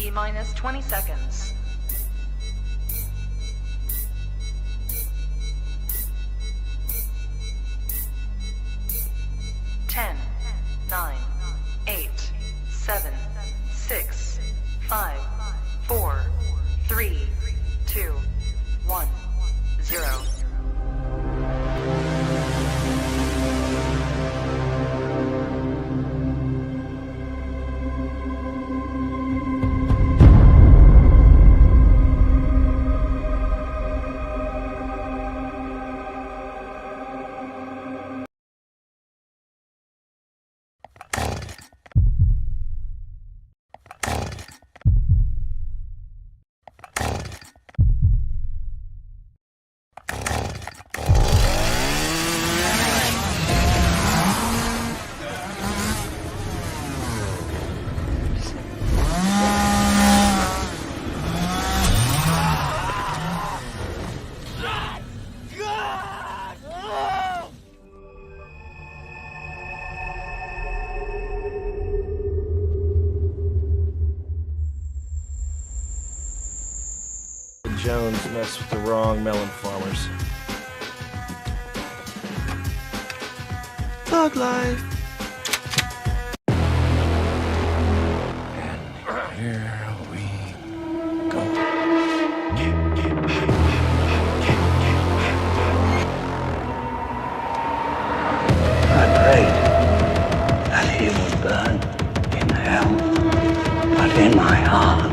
T-minus 20 seconds. 10, 9, 8, 7, 6, 5, 4, 3, 2, 1, 0. Jones messed with the wrong melon farmers. Thug life. And here we go. I prayed that he would burn in hell, but in my heart.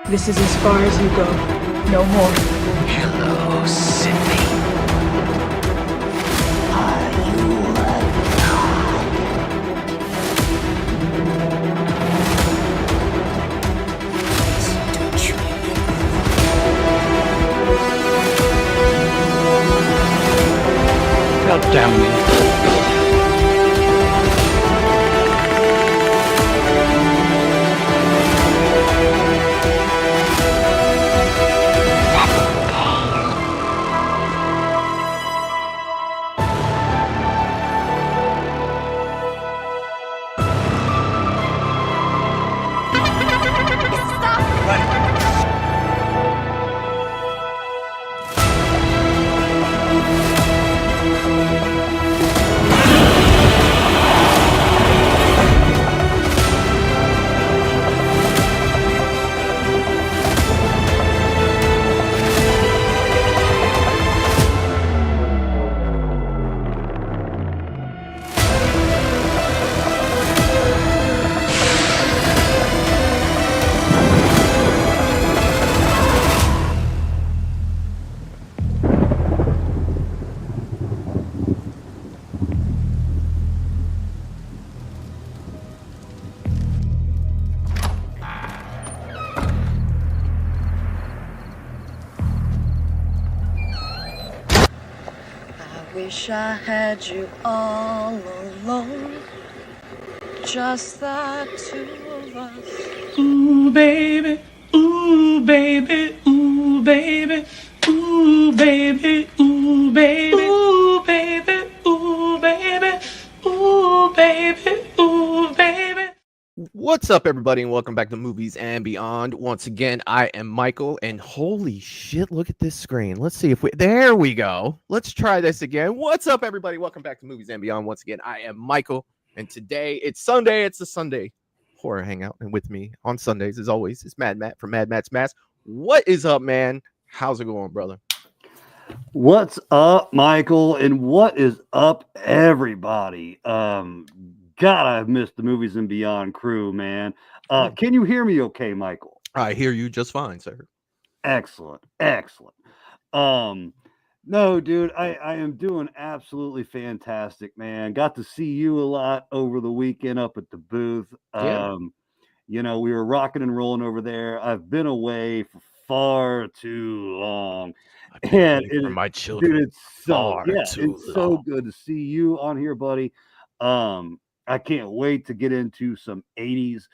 This is as far as you go. No more. Hello, Sydney. Are you alone? God damn me. Wish I had you all alone, just the two of us. Ooh, baby, ooh, baby, ooh, baby, ooh, baby, ooh, baby, ooh, baby, ooh, baby, ooh, baby, ooh, baby. What's up, everybody, and welcome back to Movies and Beyond. Once again, I am Michael, and holy shit, look at this screen. Let's see if there we go. Let's try this again. What's up, everybody? Welcome back to Movies and Beyond. Once again, I am Michael, and today it's Sunday. It's the Sunday Horror Hangout, and with me on Sundays, as always, is Mad Matt from Mad Matt's Mask. What is up, man? How's it going, brother? What's up, Michael? And what is up, everybody? God, I've missed the Movies and Beyond crew, man. Can you hear me okay, Michael? I hear you just fine, sir. Excellent. No, dude, I am doing absolutely fantastic, man. Got to see you a lot over the weekend up at the booth. Yeah. You know, we were rocking and rolling over there. I've been away for far too long. And for my children, dude, it's so far too it's so good to see you on here, buddy. I can't wait to get into some 80s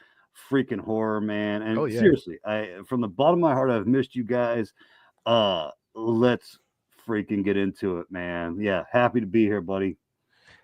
freaking horror, man. And Oh, yeah. seriously, from the bottom of my heart, I've missed you guys. Let's freaking get into it, man. Yeah, happy to be here, buddy.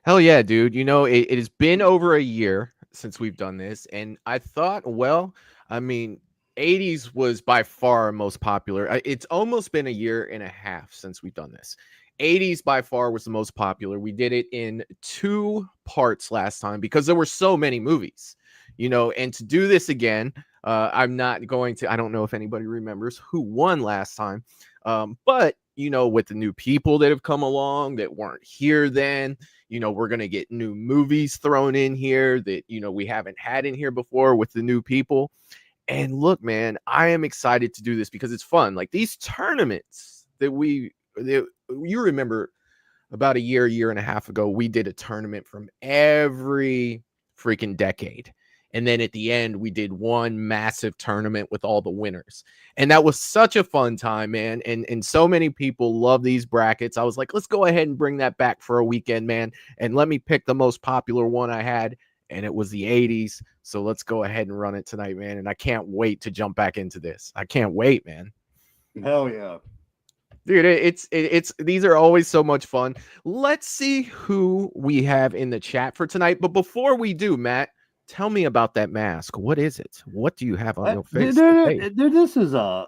Hell yeah, dude. You know, it has been over a year since we've done this. And I thought, well, I mean, 80s was by far our most popular. It's almost been a year and a half since we've done this. 80s by far was the most popular. We did it in 2 parts last time because there were so many movies, you know, and to do this again, I'm not going to, I don't know if anybody remembers who won last time. But, you know, with the new people that have come along that weren't here then, you know, we're going to get new movies thrown in here that, you know, we haven't had in here before with the new people. And look, man, I am excited to do this because it's fun. Like these tournaments that you remember about a year and a half ago, we did a tournament from every freaking decade. And then at the end, we did one massive tournament with all the winners. And that was such a fun time, man. And so many people love these brackets. I was like, let's go ahead and bring that back for a weekend, man. And let me pick the most popular one I had. And it was the 80s. So let's go ahead and run it tonight, man. And I can't wait to jump back into this. I can't wait, man. Hell yeah. Dude, it's these are always so much fun. Let's see who we have in the chat for tonight. But before we do, Matt, tell me about that mask. What is it? What do you have on your face? Dude, this is I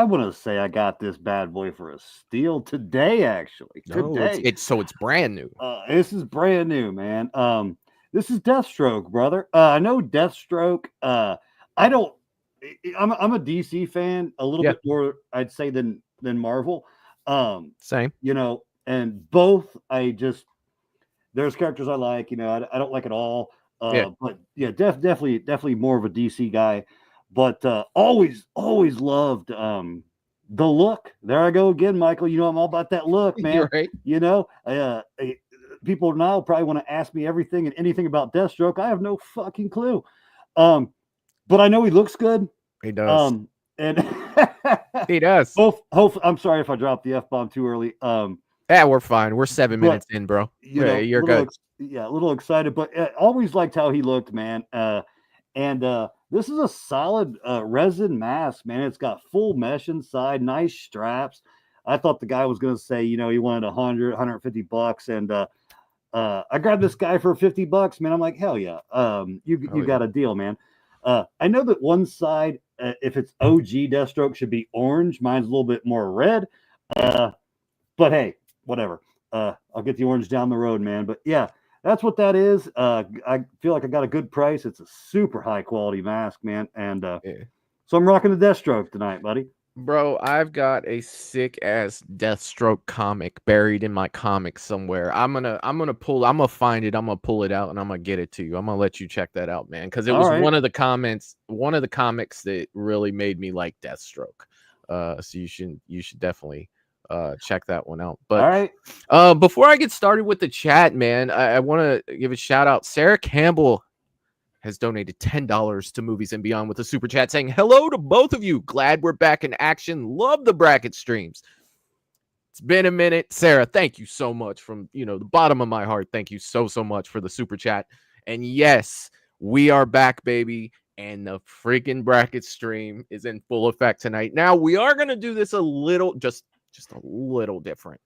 want to say I got this bad boy for a steal today, actually. No, Today. it's brand new. This is brand new, man. This is Deathstroke, brother. I know Deathstroke. I'm a DC fan, a little bit more, I'd say, than Marvel. Same. You know, and both there's characters I like, you know, I don't like it all. But yeah, definitely more of a DC guy, but always loved the look. There I go again, Michael. You know, I'm all about that look, man. You're right. You know, people now probably want to ask me everything and anything about Deathstroke. I have no fucking clue. But I know he looks good. He does. And he does. I'm sorry if I dropped the F-bomb too early. Yeah, we're fine. We're 7 minutes in, bro. You're good. A little excited, but always liked how he looked, man. And this is a solid resin mask, man. It's got full mesh inside, nice straps. I thought the guy was going to say, you know, he wanted $150, and I grabbed this guy for $50, man. I'm like, hell yeah. You got a deal, man. I know that one side, if it's OG Deathstroke, should be orange. Mine's a little bit more red. But hey, whatever. I'll get the orange down the road, man. But yeah, that's what that is. I feel like I got a good price. It's a super high quality mask, man. And so I'm rocking the Deathstroke tonight, buddy. Bro, I've got a sick ass Deathstroke comic buried in my comics somewhere. I'm gonna find it. I'm gonna pull it out and I'm gonna get it to you. I'm gonna let you check that out, man, because it was one of the comics that really made me like Deathstroke. So you should definitely check that one out. But all right. Before I get started with the chat, man, I want to give a shout out. Sarah Campbell has donated $10 to Movies and Beyond with a super chat saying, hello to both of you. Glad we're back in action. Love the bracket streams. It's been a minute. Sarah, thank you so much from, you know, the bottom of my heart. Thank you so much for the super chat. And yes, we are back, baby. And the freaking bracket stream is in full effect tonight. Now, we are going to do this a little, just a little different.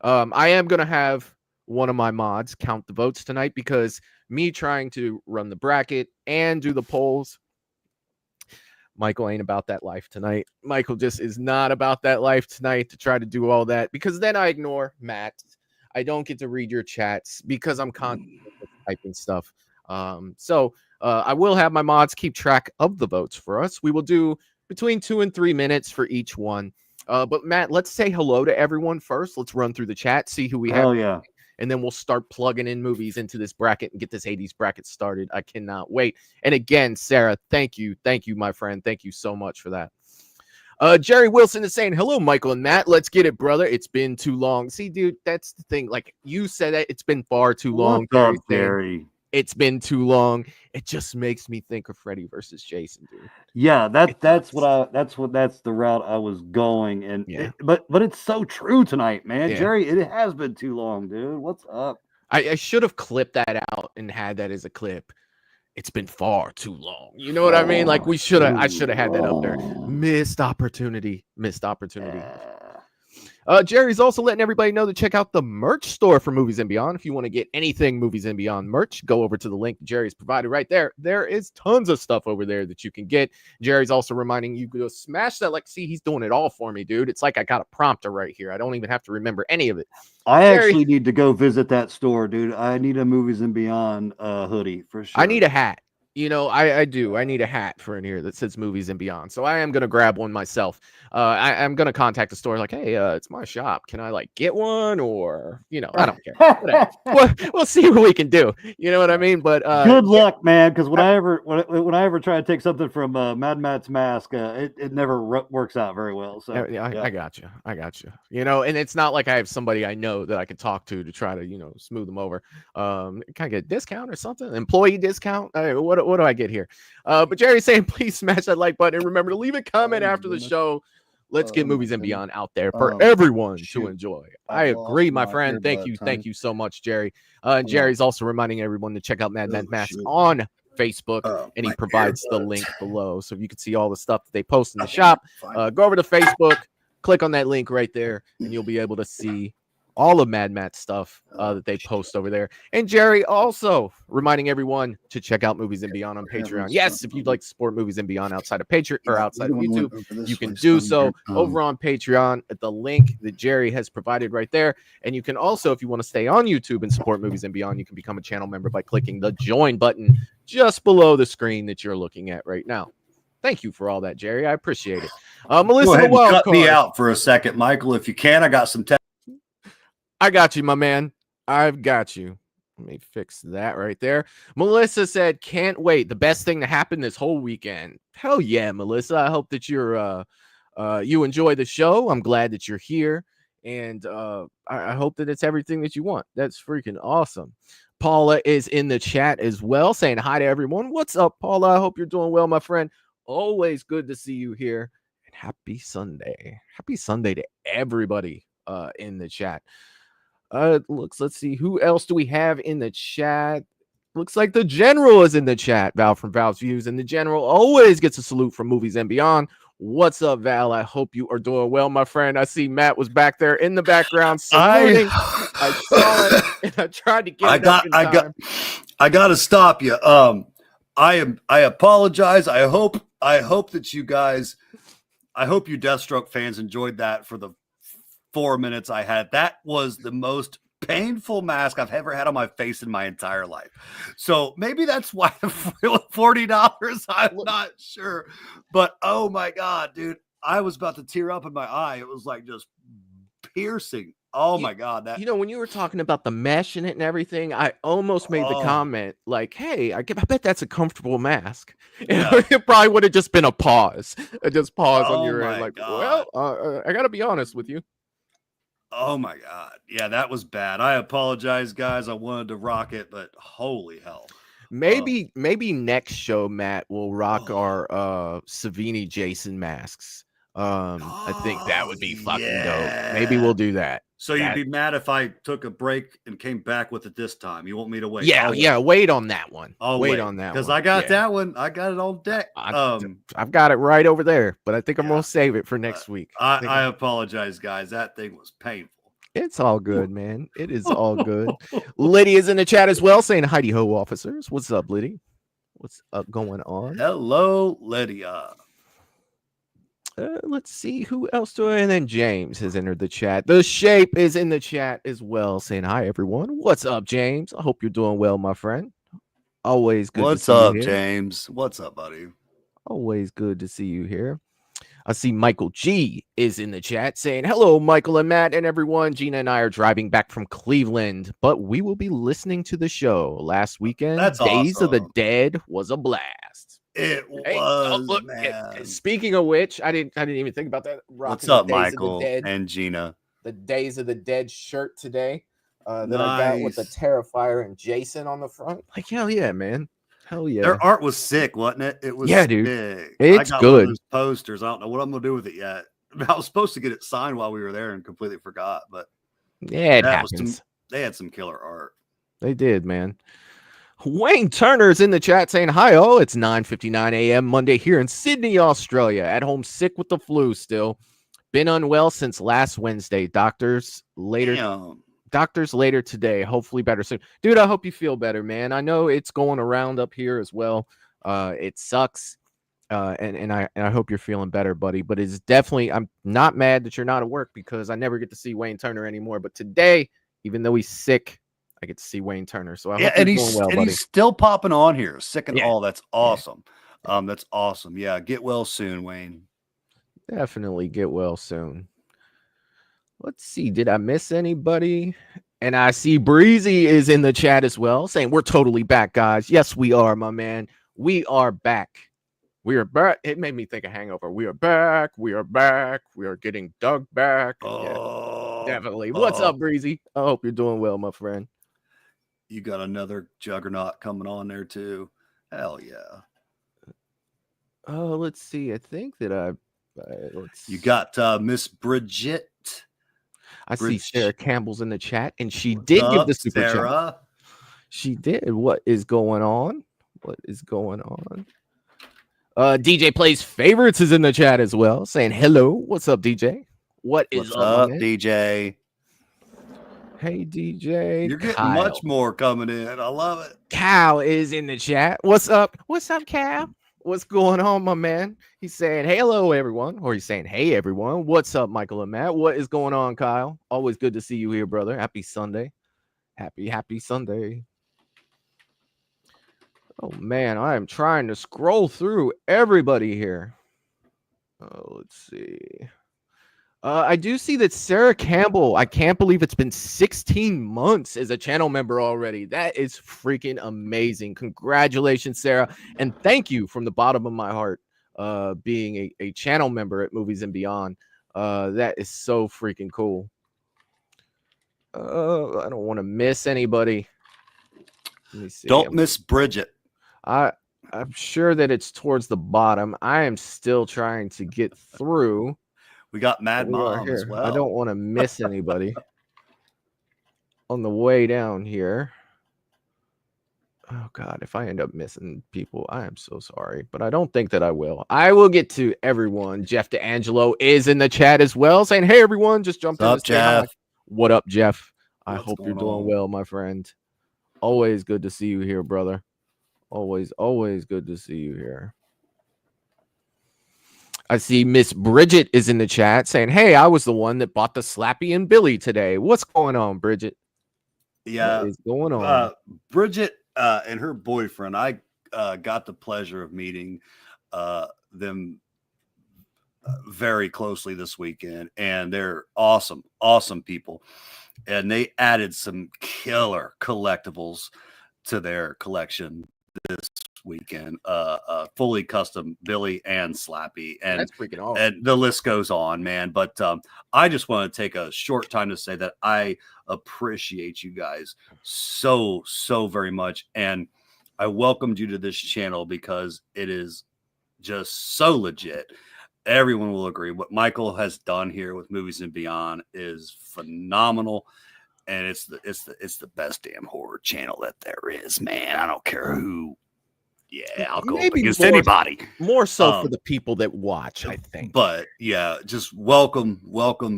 I am going to have one of my mods count the votes tonight because me trying to run the bracket and do the polls, Michael ain't about that life tonight. Michael just is not about that life tonight to try to do all that, because then I ignore Matt. I don't get to read your chats because I'm constantly typing stuff. So I will have my mods keep track of the votes for us. We will do between 2 and 3 minutes for each one. But Matt, let's say hello to everyone first. Let's run through the chat, see who we have. Oh yeah. And then we'll start plugging in movies into this bracket and get this 80s bracket started. I cannot wait. And again, Sarah, thank you, my friend. Thank you so much for that. Jerry Wilson is saying, hello, Michael and Matt. Let's get it, brother. It's been too long. See, dude, that's the thing. Like you said that it's been far too long. What's up, Jerry? It's been too long. It just makes me think of Freddy versus Jason, dude. Yeah, that's the route I was going, and yeah. But it's so true tonight, man. Yeah. Jerry, it has been too long, dude. What's up? I should have clipped that out and had that as a clip. It's been far too long. You know what I mean? Like I should have had that up there. Missed opportunity. Jerry's also letting everybody know to check out the merch store for Movies and Beyond. If you want to get anything Movies and Beyond merch, go over to the link Jerry's provided right there. There is tons of stuff over there that you can get. Jerry's also reminding you to go smash that like. See, he's doing it all for me, dude. It's like I got a prompter right here. I don't even have to remember any of it. I actually need to go visit that store, dude. I need a Movies and Beyond hoodie for sure. I need a hat. You know, I do. I need a hat for in here that says Movies and Beyond. So I am going to grab one myself. I'm going to contact the store like, hey, it's my shop. Can I like get one? Or, you know, I don't care. Whatever. We'll see what we can do. You know what I mean? But good luck, man. Because when I ever try to take something from Mad Matt's mask, it never works out very well. So I got you. You know, and it's not like I have somebody I know that I can talk to try to, you know, smooth them over. Can I get a discount or something? Employee discount? What do I get here? But Jerry's saying, please smash that like button and remember to leave a comment after the show. Let's get Movies and Beyond out there for everyone to enjoy. I agree, my friend. Thank you so much, Jerry. And Jerry's also reminding everyone to check out Mad Matt Mask on Facebook, and he provides the link below, so you can see all the stuff that they post in the shop. Go over to Facebook, click on that link right there, and you'll be able to see all of Mad Matt's stuff that they post over there. And Jerry also reminding everyone to check out Movies and Beyond on Patreon. Yes, if you'd like to support Movies and Beyond outside of Patreon or outside of YouTube, you can do so over on Patreon at the link that Jerry has provided right there. And you can also, if you want to stay on YouTube and support Movies and Beyond, you can become a channel member by clicking the join button just below the screen that you're looking at right now. Thank you for all that, Jerry. I appreciate it. Melissa, go ahead and cut me out for a second, Michael, if you can. I got some I got you, my man. I've got you. Let me fix that right there. Melissa said, can't wait. The best thing to happen this whole weekend. Hell yeah, Melissa. I hope that you enjoy the show. I'm glad that you're here. And I hope that it's everything that you want. That's freaking awesome. Paula is in the chat as well, saying hi to everyone. What's up, Paula? I hope you're doing well, my friend. Always good to see you here. And happy Sunday. Happy Sunday to everybody in the chat. Let's see, who else do we have in the chat? Looks like the General is in the chat. Val from Val's Views, and the General always gets a salute from Movies and Beyond. What's up, Val? I hope you are doing well, my friend. I see Matt was back there in the background saluting. I saw it, and I tried to get I got to stop you. I apologize. I hope that you guys, I hope you Deathstroke fans enjoyed that for the 4 minutes I had. That was the most painful mask I've ever had on my face in my entire life. So maybe that's why $40. I'm not sure. But oh my God, dude, I was about to tear up in my eye. It was like just piercing. Oh my God. That, you know, when you were talking about the mesh in it and everything, I almost made the comment like, hey, I bet that's a comfortable mask. Yeah. It probably would have just been a pause. Just pause on your end. Like, God. Well, I got to be honest with you. Oh my God. Yeah, that was bad. I apologize, guys. I wanted to rock it, but holy hell. Maybe next show, Matt, will rock our Savini Jason masks. I think that would be fucking dope. Maybe we'll do that. So you'd be mad if I took a break and came back with it this time. You want me to wait? Yeah, wait on that one. I'll wait on that one. Because I got that one. I got it on deck. I've got it right over there, but I think I'm going to save it for next week. I apologize, guys. That thing was painful. It's all good, man. It is all good. Lydia's in the chat as well, saying hi ho, officers. What's up, Liddy? What's up going on? Hello, Lydia. Let's see who else do I, and then James has entered the chat. The Shape is in the chat as well, saying hi everyone. What's up, James? I hope you're doing well, my friend. Always good. What's up, James? What's up, buddy? Always good to see you here. I see Michael G is in the chat saying hello, Michael and Matt and everyone. Gina and I are driving back from Cleveland, but we will be listening to the show. Last weekend, Days of the Dead was a blast. It was, man. Speaking of which, I didn't even think about that. What's up, Michael and Gina? The Days of the Dead shirt today that I got with the Terrifier and Jason on the front. Like, hell yeah, man. Hell yeah. Their art was sick, wasn't it? It was dude. Sick. It's good. One of those posters. I don't know what I'm gonna do with it yet. I was supposed to get it signed while we were there and completely forgot, but yeah, it happens. They had some killer art. They did, man. Wayne Turner's in the chat saying, hi, oh, it's 9:59 a.m. Monday here in Sydney, Australia. At home sick with the flu still. Been unwell since last Wednesday. Doctors later today. Hopefully better soon. Dude, I hope you feel better, man. I know it's going around up here as well. It sucks. And I hope you're feeling better, buddy. But it's definitely, I'm not mad that you're not at work because I never get to see Wayne Turner anymore. But today, even though he's sick, I get to see Wayne Turner. So I hope you're doing well, buddy. He's still popping on here, sick and Yeah. all. That's awesome. That's awesome. Yeah, get well soon, Wayne. Definitely get well soon. Let's see. Did I miss anybody? And I see Breezy is in the chat as well, saying we're totally back, guys. Yes, we are, my man. We are back. We are back. It made me think of Hangover. We are back. We are back. We are getting dug back. Oh, yeah, definitely. What's up, Breezy? I hope you're doing well, my friend. You got another juggernaut coming on there too. Hell yeah. Oh, let's see. I think that you got Miss Bridget. I see Sarah Campbell's in the chat, and she did give the super Sarah? chat. She did. What is going on? What is going on? DJ Plays Favorites is in the chat as well, saying hello. What's up, DJ? What's up, DJ? Hey, DJ. You're getting much more coming in. I love it. Cal is in the chat. What's up? What's up, Cal? What's going on, my man? He's saying hello, everyone. Or he's saying, hey, everyone. What's up, Michael and Matt? What is going on, Kyle? Always good to see you here, brother. Happy Sunday. Happy Sunday. Oh, man. I am trying to scroll through everybody here. Oh, let's see. I do see that Sarah Campbell, I can't believe it's been 16 months as a channel member already. That is freaking amazing. Congratulations, Sarah. And thank you from the bottom of my heart, being a channel member at Movies and Beyond. That is so freaking cool. I don't want to miss anybody. Let me see. Don't miss Bridget. I'm sure that it's towards the bottom. I am still trying to get through. We got Mad Mom as well. I don't want to miss anybody on the way down here. Oh, God, if I end up missing people, I am so sorry, but I don't think that I will. I will get to everyone. Jeff D'Angelo is in the chat as well, saying, hey, everyone, just jumped in to say hi. What up, Jeff? I hope you're doing well, my friend. Always good to see you here, brother. Always good to see you here. I see Miss Bridget is in the chat saying, hey, I was the one that bought the Slappy and Billy today. What's going on, Bridget? Yeah. What is going on? Bridget and her boyfriend, I got the pleasure of meeting them very closely this weekend, and they're awesome people. And they added some killer collectibles to their collection this weekend, fully custom Billy and Slappy, and that's freaking awesome. And the list goes on, man. But I just want to take a short time to say that I appreciate you guys so very much, and I welcomed you to this channel because it is just so legit. Everyone will agree what Michael has done here with Movies and Beyond is phenomenal. And it's the best damn horror channel that there is, man. I don't care who. Yeah, I'll go against anybody. More so for the people that watch, I think. But yeah, just welcome,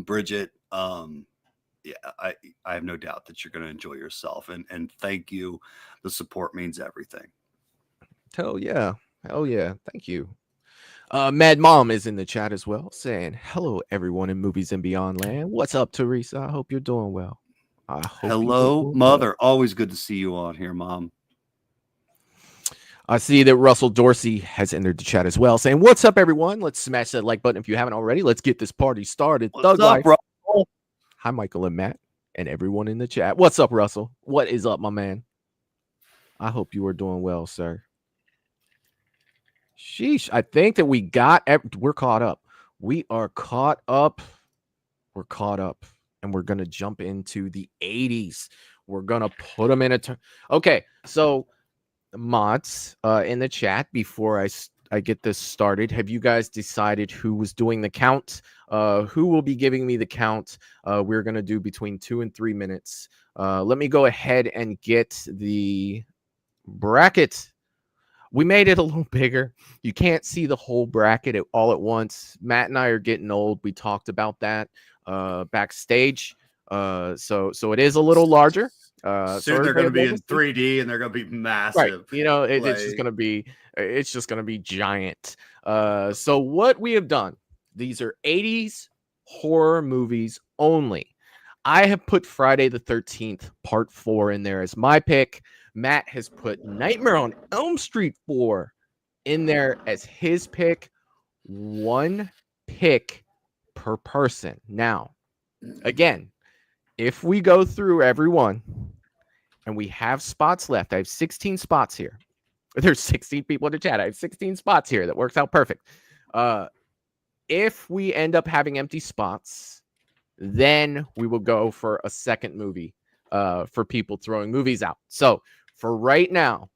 Bridget. Yeah, I have no doubt that you're going to enjoy yourself, and thank you. The support means everything. Hell yeah, thank you. Mad Mom is in the chat as well, saying hello, everyone in Movies and Beyond land. What's up, Teresa? I hope you're doing well. Hello, Mother. Always good to see you on here, Mom. I see that Russell Dorsey has entered the chat as well, saying, what's up, everyone? Let's smash that like button if you haven't already. Let's get this party started. What's up, Russell? Hi, Michael and Matt, and everyone in the chat. What's up, Russell? What is up, my man? I hope you are doing well, sir. Sheesh. I think that we're caught up. We are caught up. We're caught up. And we're going to jump into the 80s. We're going to put them in a... Okay, so mods in the chat before I get this started. Have you guys decided who was doing the count? Who will be giving me the count? We're going to do between 2 and 3 minutes. Let me go ahead and get the bracket. We made it a little bigger. You can't see the whole bracket all at once. Matt and I are getting old. We talked about that backstage. So it is a little larger. Soon they're going to be in 3D and they're going to be massive. Right. You know, it's just going to be giant. So what we have done, these are 80s horror movies only. I have put Friday the 13th part 4 in there as my pick. Matt has put Nightmare on Elm Street 4 in there as his pick. 1 pick per person. Now, again, if we go through everyone and we have spots left, I have 16 spots here. There's 16 people in the chat. I have 16 spots here. That works out perfect. If we end up having empty spots, then we will go for a second movie for people throwing movies out. So for right now,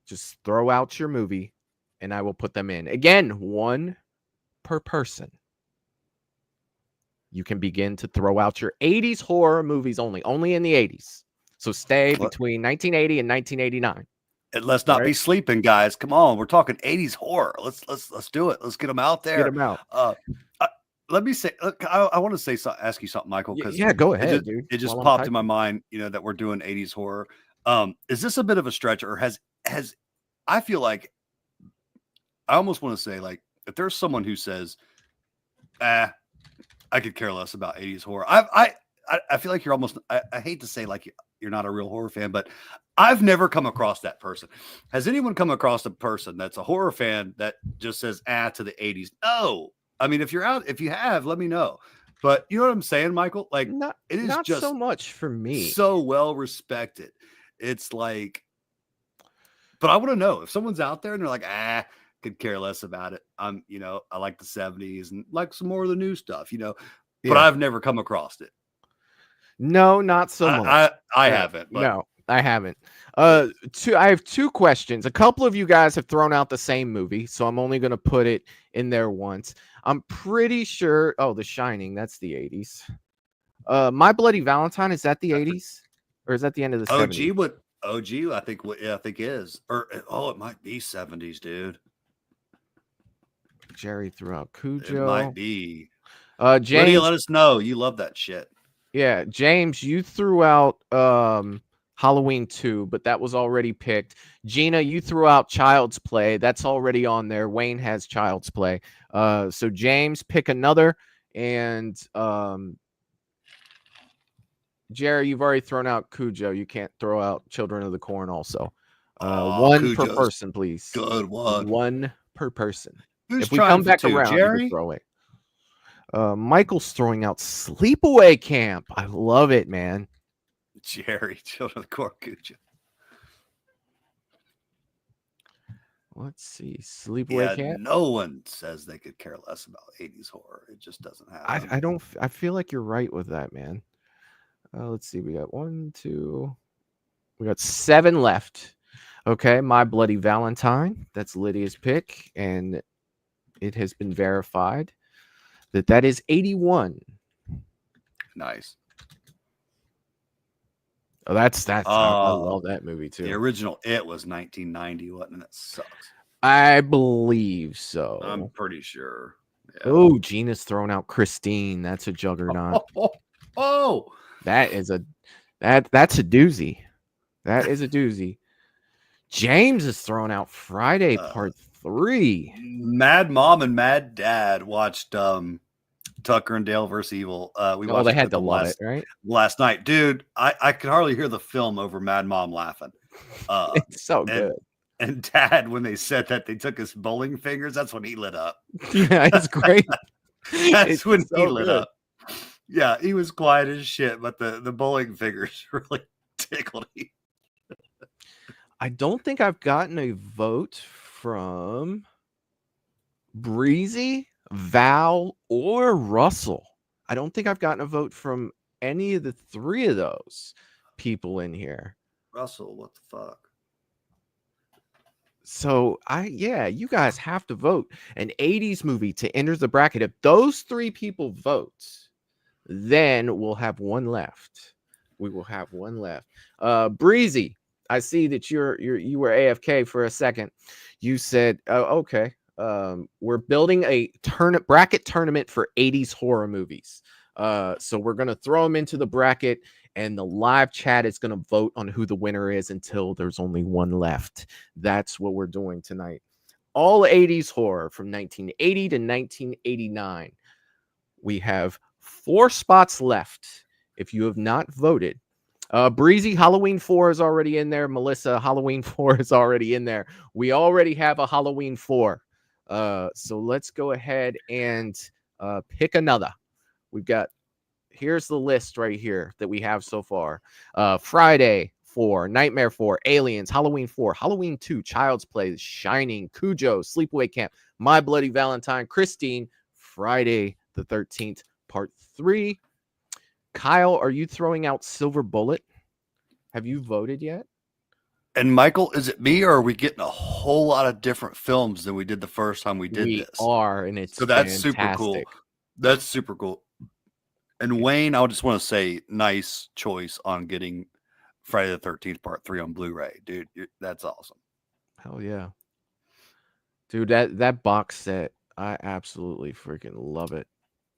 just throw out your movie and I will put them in. Again, 1 per person. You can begin to throw out your 80s horror movies only in the 80s. So stay between 1980 and 1989. And let's not be sleeping, guys. Come on, we're talking 80s horror. Let's do it. Let's get them out there. Get them out. Let me say, look, I want to ask you something, Michael. Because go ahead, dude. It just popped in my mind, that we're doing 80s horror. Is this a bit of a stretch, or has I feel like I almost want to say, like, if there's someone who says, I could care less about 80s horror. I feel like you're almost, I hate to say like you're not a real horror fan, but I've never come across that person. Has anyone come across a person that's a horror fan that just says, to the 80s? No. I mean, if you have, let me know. But you know what I'm saying, Michael? Like, it is not just so much for me. So well respected. It's like, but I want to know if someone's out there and they're like, could care less about it. I like the 70s and like some more of the new stuff, but I've never come across it. No, not so much. I haven't. But... No, I haven't. I have 2 questions. A couple of you guys have thrown out the same movie, so I'm only going to put it in there once. I'm pretty sure. Oh, The Shining. That's the 80s. My Bloody Valentine. Is that the 80s? Or is that the end of the 70s? OG, I think is. Or, it might be 70s, dude. Jerry threw out Cujo. It might be. James, let us know. You love that shit. Yeah, James, you threw out Halloween 2, but that was already picked. Gina, you threw out Child's Play. That's already on there. Wayne has Child's Play. So James, pick another. And Jerry, you've already thrown out Cujo. You can't throw out Children of the Corn also. 1 per person, please. Good one. 1 per person. Who's if we come back around, Jerry? Throw away. Michael's throwing out Sleepaway Camp. I love it, man. Jerry, Children of the Corn, Cujo. Let's see. Sleepaway Camp. No one says they could care less about 80s horror. It just doesn't happen. I feel like you're right with that, man. Let's see. We got 1, 2. We got 7 left. Okay. My Bloody Valentine. That's Lydia's pick. And it has been verified that is 81. Nice. Oh, that's I love that movie too. The original It was 1990, wasn't it? That sucks. I believe so. I'm pretty sure. Yeah. Oh, Gina's throwing out Christine. That's a juggernaut. That's a doozy. That is a doozy. James is throwing out Friday Part 3. Mad Mom and Mad Dad watched Tucker and Dale vs. Evil. We watched they had to love it, right? Last night. Dude, I could hardly hear the film over Mad Mom laughing. It's so good. And Dad, when they said that they took his bowling fingers, that's when he lit up. Yeah, it's great. That's when he lit up. Yeah, he was quiet as shit, but the bowling fingers really tickled him. I don't think I've gotten a vote from Breezy, Val, or Russell. I don't think I've gotten a vote from any of the 3 of those people in here. Russell, what the fuck? So you guys have to vote an 80s movie to enter the bracket. If those 3 people vote, then we'll have one left. We will have one left. Breezy, I see that you were AFK for a second. You said, oh, okay. We're building a bracket tournament for 80s horror movies. So we're gonna throw them into the bracket, and the live chat is gonna vote on who the winner is until there's only one left. That's what we're doing tonight. All 80s horror from 1980 to 1989. We have 4 spots left. If you have not voted, Breezy, Halloween 4 is already in there. Melissa, Halloween 4 is already in there. We already have a Halloween 4. So let's go ahead and pick another. Here's the list right here that we have so far. Friday 4, Nightmare 4, Aliens, Halloween 4, Halloween 2, Child's Play, Shining, Cujo, Sleepaway Camp, My Bloody Valentine, Christine, Friday the 13th, Part 3. Kyle, are you throwing out Silver Bullet? Have you voted yet? And Michael, is it me, or are we getting a whole lot of different films than we did the first time we did this? We are, and it's so that's fantastic. super cool. That's super cool. And Wayne, I just want to say, nice choice on getting Friday the 13th Part 3 on Blu-ray, dude. That's awesome. Hell yeah, dude! That box set, I absolutely freaking love it.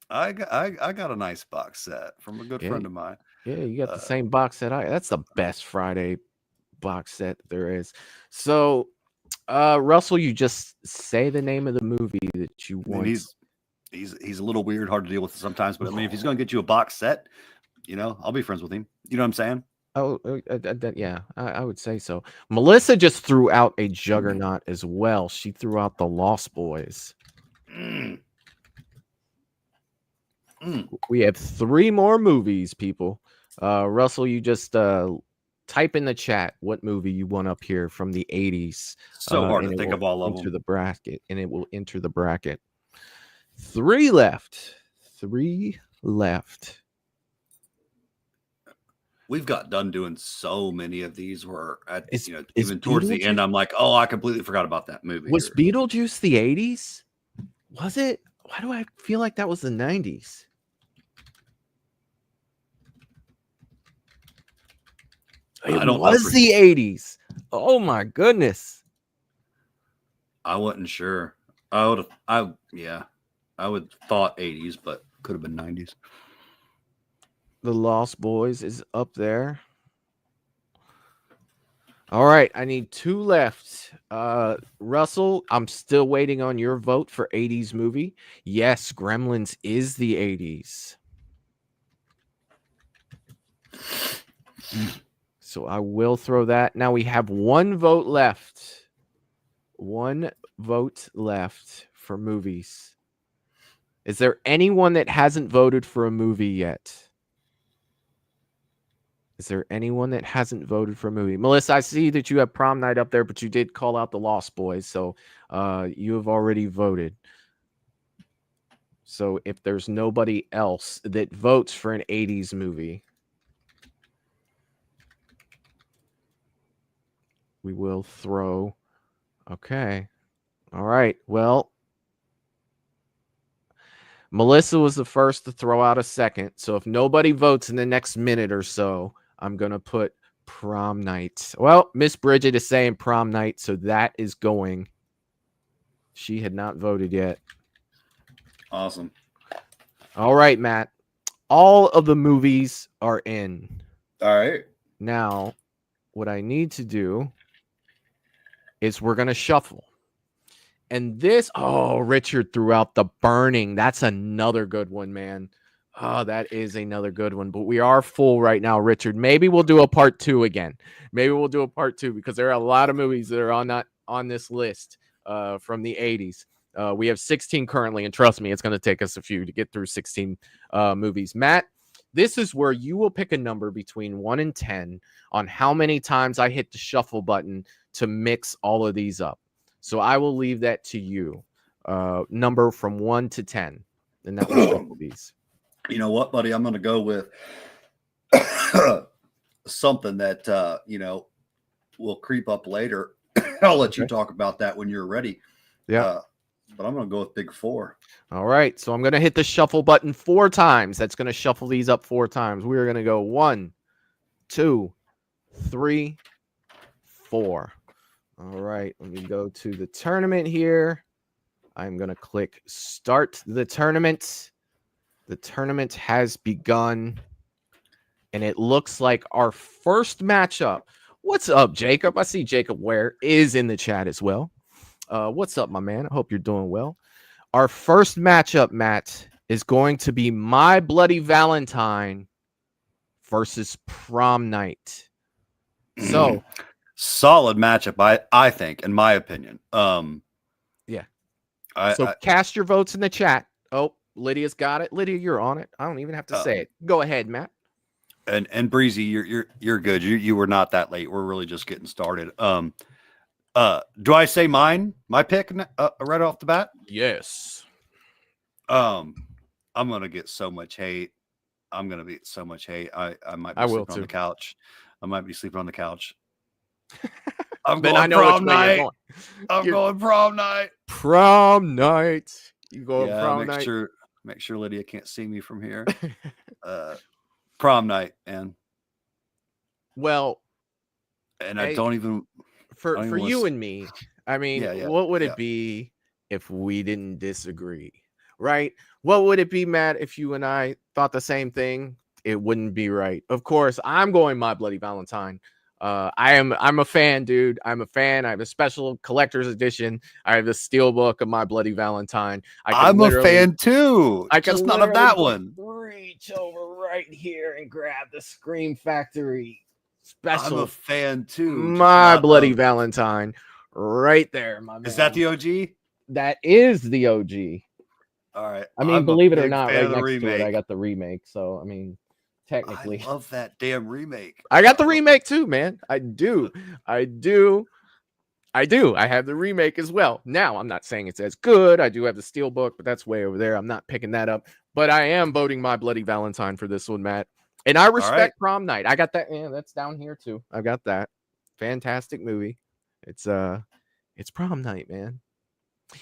I got a nice box set from a good friend of mine. Yeah, you got the same box set. That's the best Friday box set there is. So, Russell, you just say the name of the movie that you want. He's a little weird, hard to deal with sometimes. But I mean, if he's going to get you a box set, I'll be friends with him. You know what I'm saying? Oh, yeah, I would say so. Melissa just threw out a juggernaut as well. She threw out The Lost Boys. We have 3 more movies, people. Russell, you just type in the chat what movie you want up here from the 80s. So hard to think of all of them. The bracket, and it will enter the bracket. 3 left. 3 left. We've got done doing so many of these where even is towards the end, I'm like, oh, I completely forgot about that movie. Was Beetlejuice the 80s? Was it? Why do I feel like that was the 90s? It was the 80s. Oh my goodness. I wasn't sure. I would have thought 80s, but could have been 90s. The Lost Boys is up there. All right, I need 2 left. Russell, I'm still waiting on your vote for 80s movie. Yes, Gremlins is the 80s. So I will throw that. Now we have 1 vote left. 1 vote left for movies. Is there anyone that hasn't voted for a movie yet? Is there anyone that hasn't voted for a movie? Melissa, I see that you have Prom Night up there, but you did call out The Lost Boys, so you have already voted. So if there's nobody else that votes for an 80s movie, we will throw. Okay. All right. Well, Melissa was the first to throw out a second. So if nobody votes in the next minute or so, I'm going to put Prom Night. Well, Miss Bridget is saying Prom Night, so that is going. She had not voted yet. Awesome. All right, Matt. All of the movies are in. All right. Now, what I need to do is we're going to shuffle. And this, Richard threw out The Burning. That's another good one, man. Oh, that is another good one. But we are full right now, Richard. Maybe we'll do a part 2 again. Maybe we'll do a part 2 because there are a lot of movies that are on this list from the 80s. We have 16 currently, and trust me, it's going to take us a few to get through 16 movies. Matt, this is where you will pick a number between 1 and 10 on how many times I hit the shuffle button to mix all of these up. So I will leave that to you. Number from 1 to 10. And that will shuffle these. You know what, buddy? I'm going to go with something that, will creep up later. I'll let you Okay. talk about that when you're ready. Yeah. But I'm going to go with big 4. All right. So I'm going to hit the shuffle button 4 times. That's going to shuffle these up 4 times. We're going to go 1, 2, 3, 4. All right. Let me go to the tournament here. I'm going to click start the tournament. The tournament has begun. And it looks like our first matchup. What's up, Jacob? I see Jacob Ware is in the chat as well. What's up, my man? I hope you're doing well. Our first matchup, Matt, is going to be My Bloody Valentine versus Prom Night. So solid matchup, I think, in my opinion. Yeah. So cast your votes in the chat. Oh, Lydia's got it. Lydia, you're on it. I don't even have to say it. Go ahead, Matt. And Breezy, you're good. You were not that late. We're really just getting started. Do I say mine? My pick right off the bat? Yes. I'm gonna get so much hate. I'm gonna get so much hate. I might be sleeping on the couch. I might be sleeping on the couch. I'm going prom night. I'm going prom night. Prom night. You go prom night. Make sure Lydia can't see me from here. Prom night, and well, and I don't even for you and me. I mean, what would it be if we didn't disagree, right? What would it be, Matt, if you and I thought the same thing? It wouldn't be right. Of course, I'm going My Bloody Valentine. I'm a fan, dude. I'm a fan. I have a special collector's edition. I have the steelbook of My Bloody Valentine. I'm a fan too. I can just not of that one. Reach over right here and grab the Scream Factory special. I'm a fan too. My Bloody Valentine, right there, my man. Is that the OG? That is the OG. All right. I mean, believe it or not, right next to it, I got the remake. So, I mean, technically, I love that damn remake. I got the remake too, man. I do. I have the remake as well. Now, I'm not saying it's as good. I do have the steelbook, but that's way over there. I'm not picking that up. But I am voting My Bloody Valentine for this one, Matt. And I respect Prom Night. I got that. Yeah, that's down here too. I got that. Fantastic movie. It's Prom Night, man.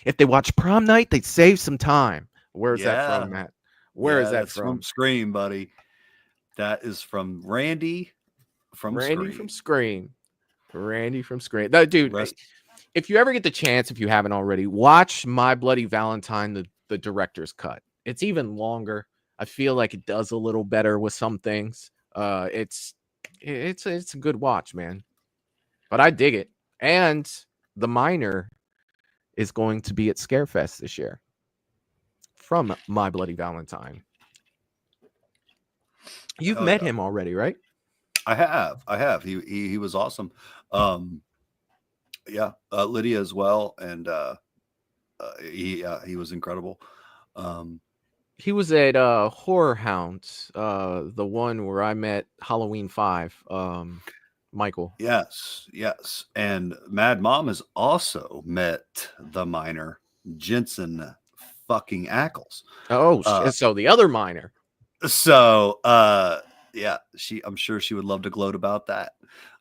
If they watch Prom Night, they'd save some time. Where's that from, Matt? Where is that from? Scream, buddy. That is from Randy from Scream. Randy from Scream. That dude. If you ever get the chance, if you haven't already, watch My Bloody Valentine, the director's cut. It's even longer. I feel like it does a little better with some things. It's a good watch, man. But I dig it. And the Miner is going to be at Scarefest this year from My Bloody Valentine. You've met him already, right? I have. He was awesome. Lydia as well, and he was incredible. He was at Horror Hounds, the one where I met Halloween 5, Michael. Yes. And Mad Mom has also met the Miner, Jensen fucking Ackles. So the other Miner. So I'm sure she would love to gloat about that.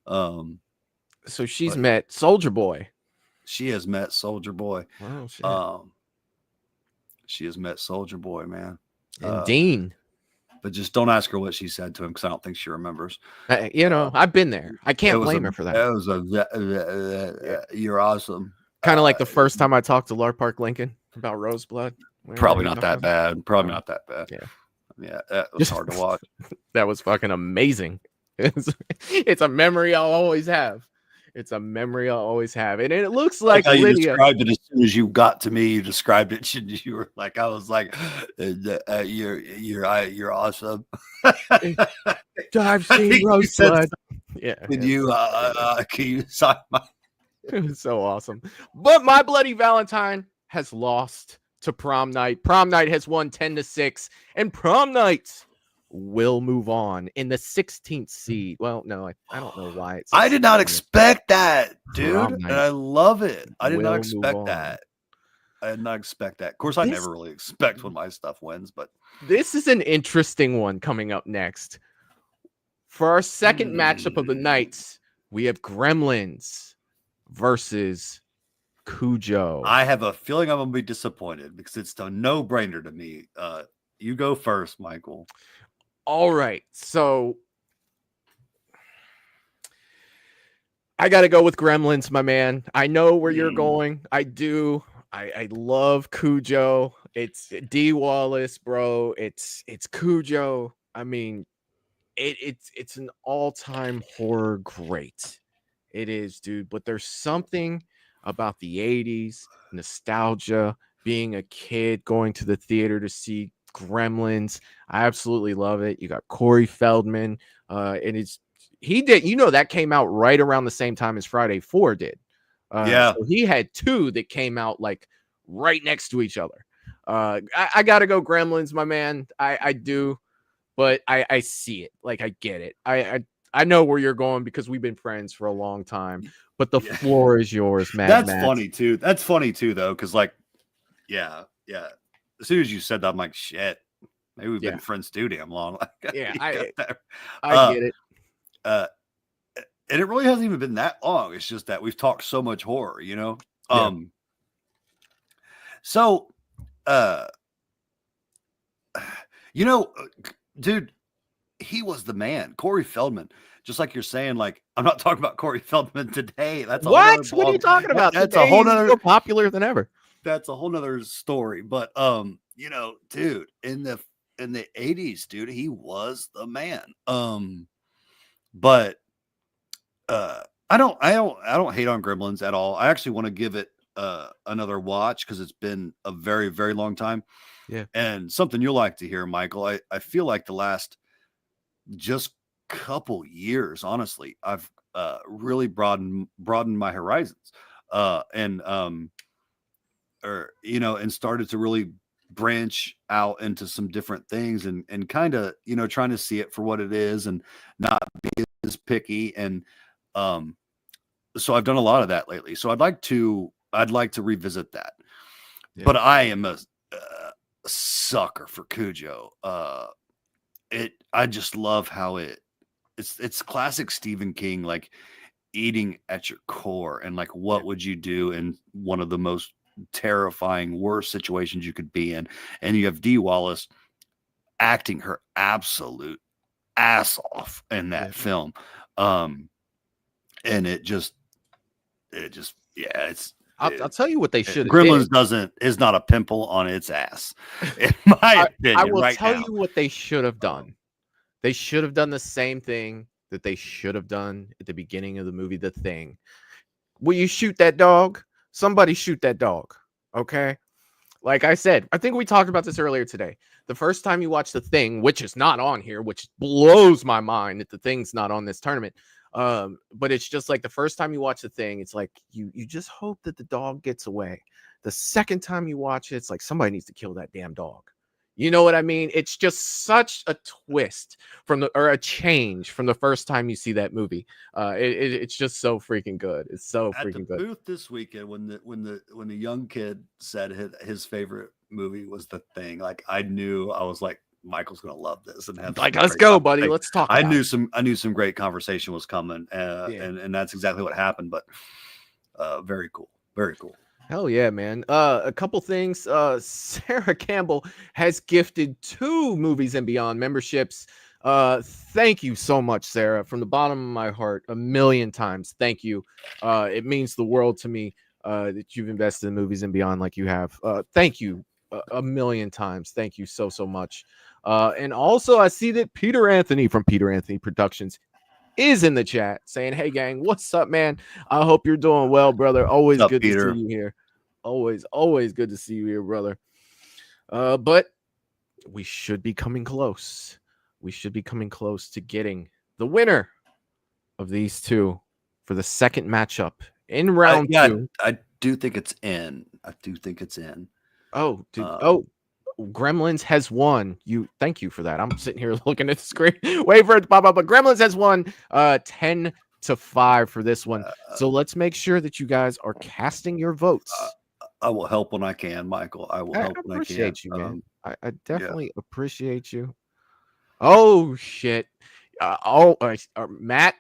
So she's met Soldier Boy. She has met Soldier Boy. Wow, shit. She has met Soldier Boy, man. And Dean. But just don't ask her what she said to him because I don't think she remembers. I've been there. I can't blame her for that. You're awesome. Kind of like the first time I talked to Lar Park Lincoln about Roseblood. Probably not that bad. Not that bad. Yeah, that was hard to watch. That was fucking amazing. It's a memory I'll always have. And it looks like how you Lydia described it as soon as you got to me. You described it. You were like, I was like, you're awesome. I've seen Roseblood. Yeah. Can you sign my? It was so awesome. But My Bloody Valentine has lost to Prom Night. Prom Night has won 10-6, and Prom Night will move on in the 16th seed. Well, no, I don't know why. I did not expect that, dude, and I love it. I did not expect that. Of course, I never really expect when my stuff wins, but this is an interesting one coming up next. For our second matchup of the night, we have Gremlins versus Cujo. I have a feeling I'm gonna be disappointed because it's a no-brainer to me. You go first, Michael. All right, so I got to go with Gremlins, my man. I know where you're going. I do. I love Cujo. It's D. Wallace, bro. It's Cujo. I mean, it's an all-time horror great. It is, dude. But there's something about the 80s, nostalgia, being a kid, going to the theater to see Gremlins. I absolutely love it. You got Corey Feldman, and he did, that came out right around the same time as Friday 4 did. Yeah. So he had two that came out like right next to each other. I gotta go Gremlins, my man. I do, but I see it. Like, I get it. I know where you're going because we've been friends for a long time. But the floor is yours, man. That's funny too. That's funny too, though, because yeah. As soon as you said that, I'm like, shit. Maybe we've been friends too damn long. Yeah, I get it. And it really hasn't even been that long. It's just that we've talked so much horror, So, dude, he was the man. Corey Feldman. Just like you're saying, like, I'm not talking about Corey Feldman today. That's what? What are you talking about? That's today a whole nother more popular than ever. That's a whole nother story. But dude, in the 80s, dude, he was the man. But I don't hate on Gremlins at all. I actually want to give it another watch because it's been a very, very long time. Yeah. And something you'll like to hear, Michael. I feel like the last just couple years, honestly, I've really broadened my horizons. And started to really branch out into some different things and kind of, trying to see it for what it is and not be as picky. And so I've done a lot of that lately. So I'd like to revisit that. Yeah. But I am a sucker for Cujo. I just love how it's classic Stephen King, like eating at your core and like, what would you do in one of the most terrifying, worst situations you could be in? And you have Dee Wallace acting her absolute ass off in that film. And I'll tell you what they should have. Gremlins is not a pimple on its ass, in my opinion. I will tell you what they should have done. They should have done the same thing that they should have done at the beginning of the movie, The Thing. Will you shoot that dog? Somebody shoot that dog. Okay. Like I said, I think we talked about this earlier today. The first time you watch The Thing, which is not on here, which blows my mind that The Thing's not on this tournament. But it's just like the first time you watch The Thing, it's like you just hope that the dog gets away. The second time you watch it, it's like somebody needs to kill that damn dog. You know what I mean? It's just such a twist or a change from the first time you see that movie. It's just so freaking good. It's so freaking good. At the booth this weekend, when the young kid said his favorite movie was The Thing, like I was like, Michael's gonna love this and have like, let's go, buddy. Let's talk. I knew some great conversation was coming, and that's exactly what happened. But very cool, very cool. Hell yeah, man. A couple things. Sarah Campbell has gifted 2 Movies and Beyond memberships. Thank you so much, Sarah, from the bottom of my heart, a million times. Thank you. It means the world to me that you've invested in Movies and Beyond like you have. Thank you a million times. Thank you so much. And also, I see that Peter Anthony from Peter Anthony Productions is in the chat saying, hey, gang, what's up, man? I hope you're doing well, brother. Always good to see you here. Always good to see you here, brother. But we should be coming close. We should be coming close to getting the winner of these two for the second matchup in round 2. I do think it's in. Oh, dude. Gremlins has won. Thank you for that. I'm sitting here looking at the screen. Wait for it to pop up. But Gremlins has won 10-5 for this one. So let's make sure that you guys are casting your votes. I will help when I can, Michael. I will help when I can. I appreciate you, man. I definitely appreciate you. Oh shit. Matt.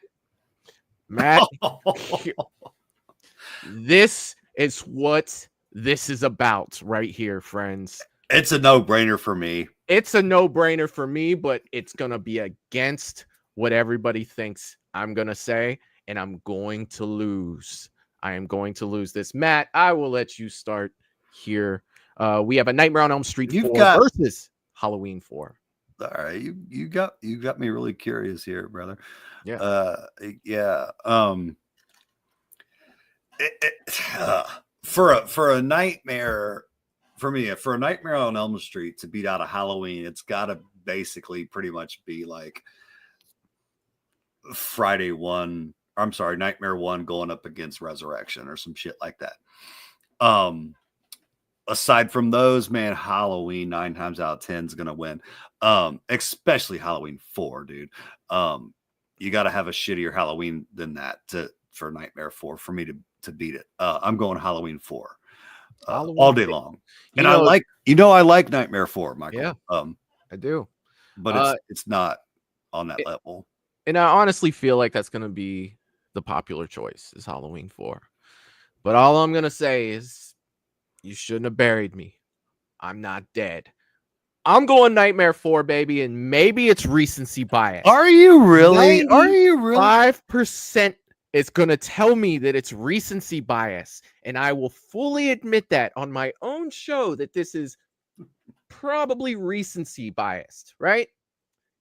This is what this is about right here, friends. It's a no-brainer for me. It's a no-brainer for me, but it's going to be against what everybody thinks I'm going to say, and I'm going to lose. I am going to lose this. Matt, I will let you start here. We have a Nightmare on Elm Street 4 versus Halloween 4. All right, you got me really curious here, brother. Yeah. Yeah. For a nightmare, for me, for a Nightmare on Elm Street to beat out a Halloween, it's got to basically pretty much be like Nightmare 1 going up against Resurrection or some shit like that. Aside from those, man, Halloween 9 times out of 10 is gonna win. Especially Halloween 4, dude. You got to have a shittier Halloween than that for Nightmare 4 for me to beat it. I'm going Halloween 4 all day long. And I like Nightmare 4, Michael. Yeah, I do. But it's not on that level. And I honestly feel like that's going to be the popular choice is Halloween 4. But all I'm going to say is you shouldn't have buried me. I'm not dead. I'm going Nightmare 4, baby, and maybe it's recency bias. Are you really? 5% is going to tell me that it's recency bias, and I will fully admit that on my own show that this is probably recency biased, right?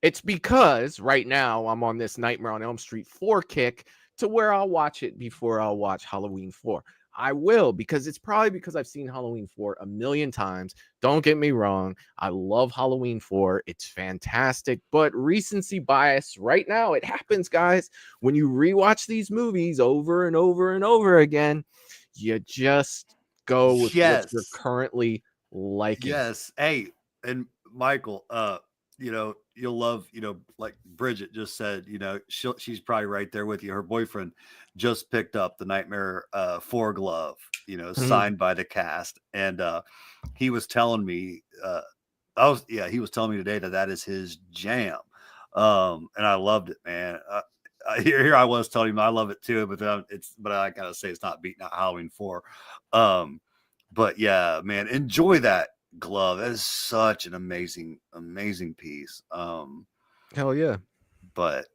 It's because right now I'm on this Nightmare on Elm Street 4 kick to where I'll watch it before I'll watch Halloween 4. I will, because it's probably because I've seen Halloween 4 a million times. Don't get me wrong. I love Halloween 4. It's fantastic, but recency bias right now, it happens, guys. When you rewatch these movies over and over and over again, you just go with what you're currently liking. Yes. Hey, and Michael, you'll love, like Bridget just said, she's probably right there with you. Her boyfriend just picked up the Nightmare 4 glove, signed by the cast. And he was telling me, he was telling me today that is his jam. And I loved it, man. Here I was telling him I love it too, but I gotta say it's not beating out Halloween 4. But yeah, man, enjoy that glove. That is such an amazing piece. Hell yeah. But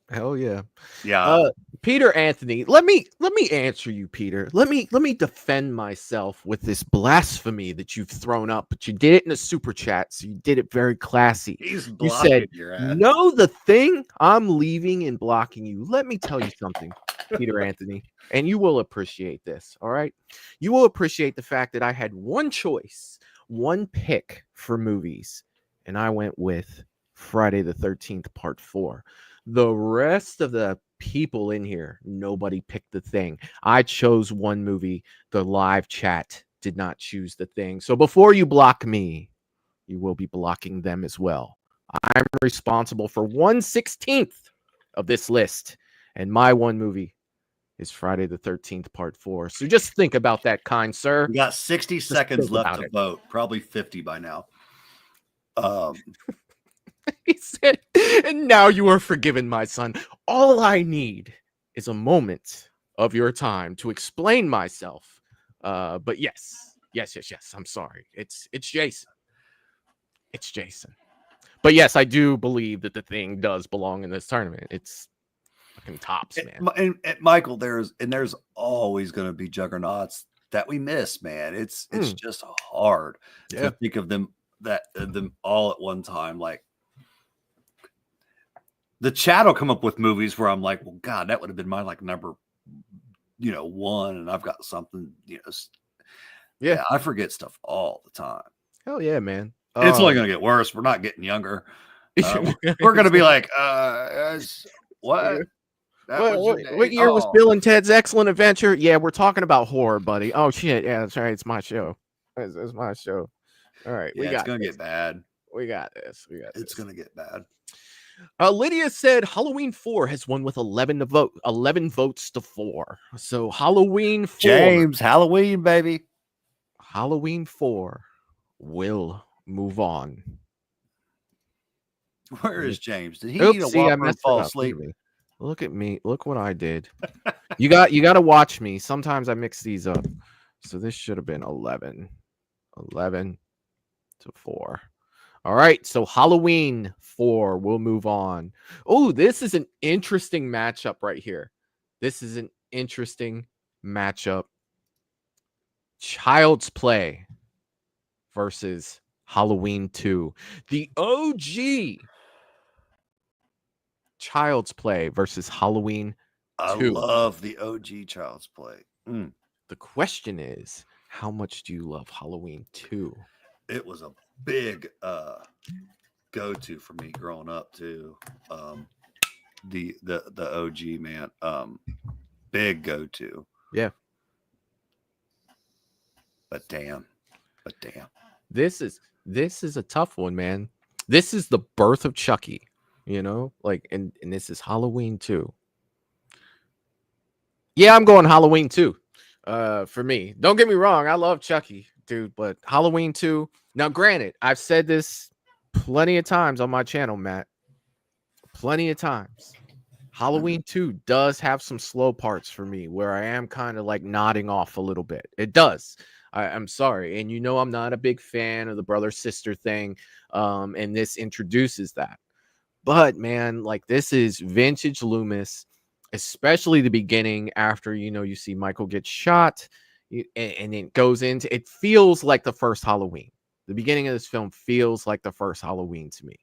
hell yeah. Yeah. Peter Anthony, let me answer you, Peter. Let me defend myself with this blasphemy that you've thrown up, but you did it in a super chat, so you did it very classy. You said, "No, the thing, I'm leaving and blocking you." Let me tell you something, Peter Anthony, and you will appreciate this, all right? You will appreciate the fact that I had one choice, one pick for movies, and I went with Friday the 13th Part 4. The rest of the people in here, nobody picked The Thing. I chose one movie. The live chat did not choose The Thing. So before you block me, you will be blocking them as well. I'm responsible for 1/16 of this list, and my one movie is Friday the 13th Part 4. So just think about that, kind sir. We got 60 seconds left to vote. Probably 50 by now. He said, "And now you are forgiven, my son. All I need is a moment of your time to explain myself." But yes. I'm sorry. It's Jason. It's Jason. But yes, I do believe that The Thing does belong in this tournament. It's fucking tops, man. And Michael, there's always going to be juggernauts that we miss, man. It's just hard to think of them all at one time. Like, the chat will come up with movies where I'm like, well, God, that would have been my number, 1, and I've got something, Yeah, I forget stuff all the time. Hell yeah, man. It's only going to get worse. We're not getting younger. We're going to be like, what? What year was Bill and Ted's Excellent Adventure? Yeah, we're talking about horror, buddy. Oh, shit. Yeah, that's right. It's my show. It's my show. All right. Yeah, it's going to get bad. We got this. It's going to get bad. Lydia said Halloween 4 has won with 11 votes to 4. So Halloween 4. James, Halloween, baby. Halloween 4 will move on. Where is James? Did he eat a Whopper and fall asleep? Look at me. Look what I did. You got to watch me. Sometimes I mix these up. So this should have been 11 to 4. All right, so Halloween 4. We'll move on. Oh, this is an interesting matchup right here. This is an interesting matchup. Child's Play versus Halloween 2. The OG Child's Play versus Halloween 2. I love the OG Child's Play. The question is, how much do you love Halloween 2? It was a big go-to for me growing up too. The OG, man. Big go-to. Yeah. But damn. This is a tough one, man. This is the birth of Chucky, you know? Like, and this is Halloween 2. Yeah, I'm going Halloween 2. For me. Don't get me wrong, I love Chucky, dude, but Halloween 2. Now, granted, I've said this plenty of times on my channel, Matt. Plenty of times. Halloween 2 does have some slow parts for me where I am kind of like nodding off a little bit. It does. I'm sorry. And you know, I'm not a big fan of the brother-sister thing. And this introduces that. But man, like this is vintage Loomis, especially the beginning after, you know, you see Michael get shot and it goes into, it feels like the first Halloween. The beginning of this film feels like the first Halloween to me.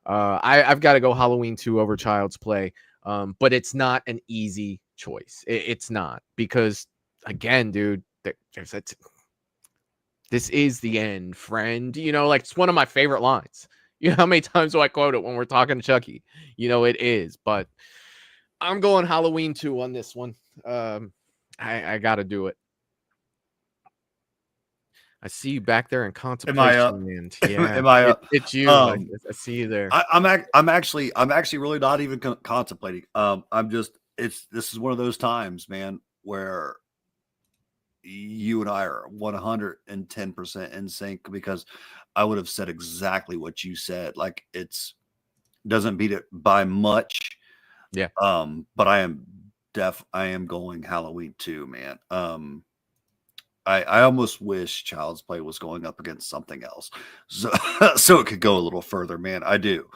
I've got to go Halloween 2 over Child's Play. But it's not an easy choice. It's not, because again, dude, this is the end, friend. You know, like it's one of my favorite lines. You know how many times do I quote it when we're talking Chucky? You know, it is, but I'm going Halloween 2 on this one. I got to do it. I see you back there in contemplation. Am I up? And yeah, Am I up? It's you. I see you there. I'm actually really not even contemplating. This is one of those times, man, where you and I are 110% in sync, because I would have said exactly what you said. Like doesn't beat it by much. Yeah. But I am going Halloween 2, man. I almost wish Child's Play was going up against something else, so it could go a little further, man. I do.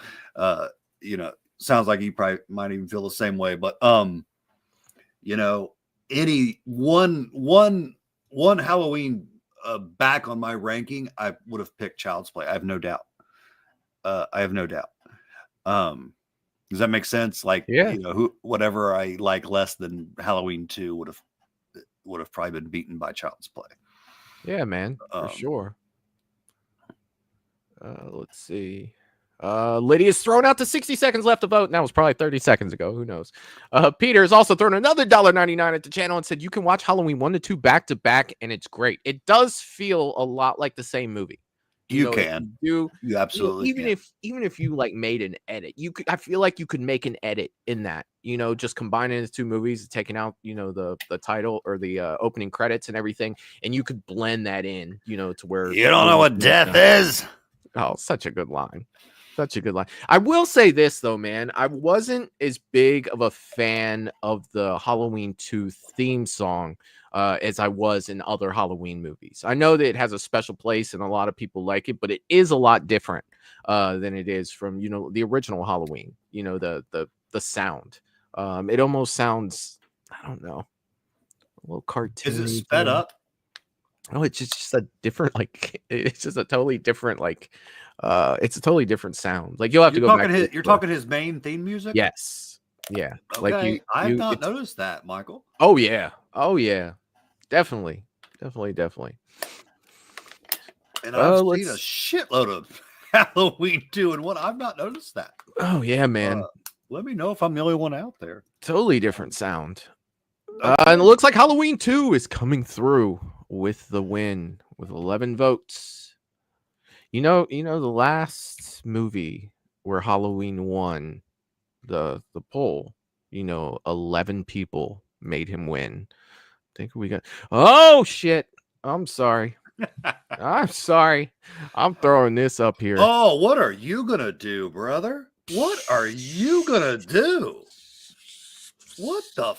You know, sounds like you probably might even feel the same way, but you know, any one Halloween back on my ranking, I would have picked Child's Play. I have no doubt. Does that make sense? Like, yeah, you know, whatever I like less than Halloween 2 would have probably been beaten by Child's Play. Yeah, man, for sure. Let's see. Lydia's thrown out to 60 seconds left to vote. And that was probably 30 seconds ago. Who knows? Peter has also thrown another $1.99 at the channel and said you can watch Halloween 1 to 2 back to back, and it's great. It does feel a lot like the same movie. You can. You absolutely even if you like made an edit, I feel like you could make an edit in that, you know, just combining the two movies, taking out, you know, the title or the opening credits and everything, and you could blend that in, you know, to where you don't know what death is. Oh, such a good line. Such a good line. I will say this though, man, I wasn't as big of a fan of the Halloween 2 theme song as I was in other Halloween movies. I know that it has a special place and a lot of people like it, but it is a lot different than it is from, you know, the original Halloween. You know, the sound. It almost sounds, I don't know, a little cartoony. Is it sped up? Oh, it's just a different, like, it's just a totally different, like, it's a totally different sound. Like you'll have to go back. You're talking his main theme music? Yes. Yeah. Okay. Like I've not noticed that, Michael. Oh yeah. Definitely. And I've seen a shitload of Halloween 2 and 1. I've not noticed that. Oh yeah, man. Let me know if I'm the only one out there. Totally different sound. Okay. And it looks like Halloween 2 is coming through with the win with 11 votes. You know the last movie where Halloween won the poll, you know, 11 people made him win. I think we got, oh shit. I'm sorry. I'm sorry. I'm throwing this up here. Oh, what are you gonna do, brother? What are you gonna do? What the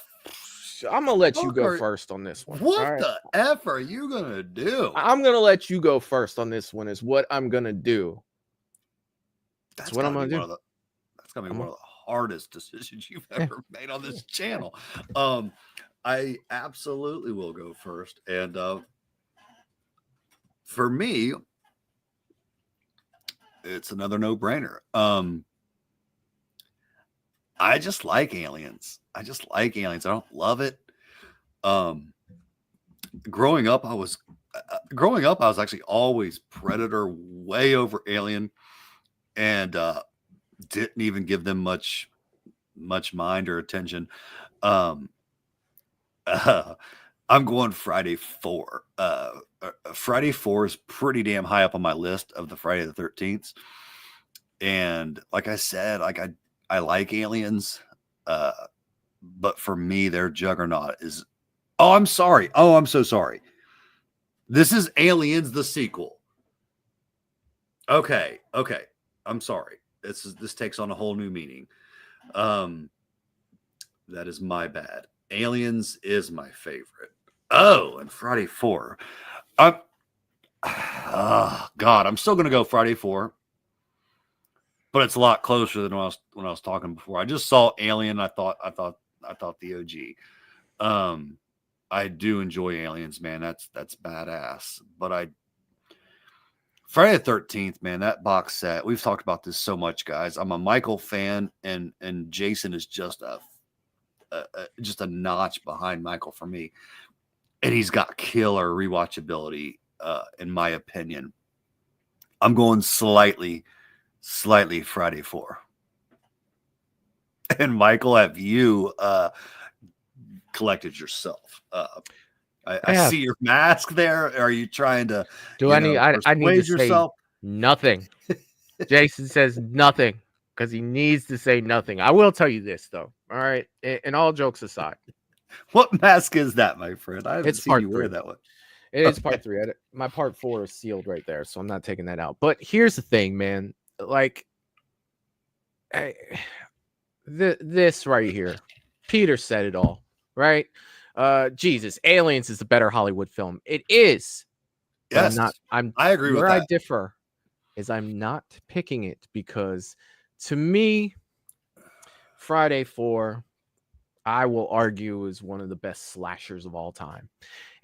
I'm gonna let you fuck go are- first on this one. what all right? the F are you gonna do? I'm gonna let you go first on this one. Is what I'm gonna do. That's what I'm gotta be gonna do. That's gonna be I'm one of the hardest decisions you've Yeah. ever made on this channel. I absolutely will go first, and for me, it's another no-brainer. I just like Aliens. I don't love it. Growing up, I was actually always Predator, way over Alien, and didn't even give them much mind or attention. I'm going Friday 4. Friday 4 is pretty damn high up on my list of the Friday the 13th. And like I said, I like Aliens, but for me, their juggernaut is. Oh, I'm sorry. Oh, I'm so sorry. This is Aliens, the sequel. Okay. I'm sorry. This takes on a whole new meaning. That is my bad. Aliens is my favorite. Oh, and Friday 4. Oh, God, I'm still gonna go Friday 4, but it's a lot closer than when I was talking before. I just saw Alien. I thought the OG. I do enjoy Aliens, man. That's badass. But Friday the 13th, man, that box set. We've talked about this so much, guys. I'm a Michael fan, and Jason is just a notch behind Michael for me, and he's got killer rewatchability, in my opinion. I'm going slightly Friday 4. And Michael, have you collected yourself? I see your mask there. Are you trying to I need to persuade yourself? say nothing. Jason says nothing because he needs to say nothing. I will tell you this though. All right, and all jokes aside, What mask is that, my friend? I haven't It's seen part you wear 3. that one. it is part 3. My part 4 is sealed right there, so I'm not taking that out. But here's the thing, man. Like, this right here, Peter said it all, right? Jesus, Aliens is the better Hollywood film. It is. But Yes, I agree with where I that. differ is I'm not picking it because to me, Friday 4, I will argue, is one of the best slashers of all time.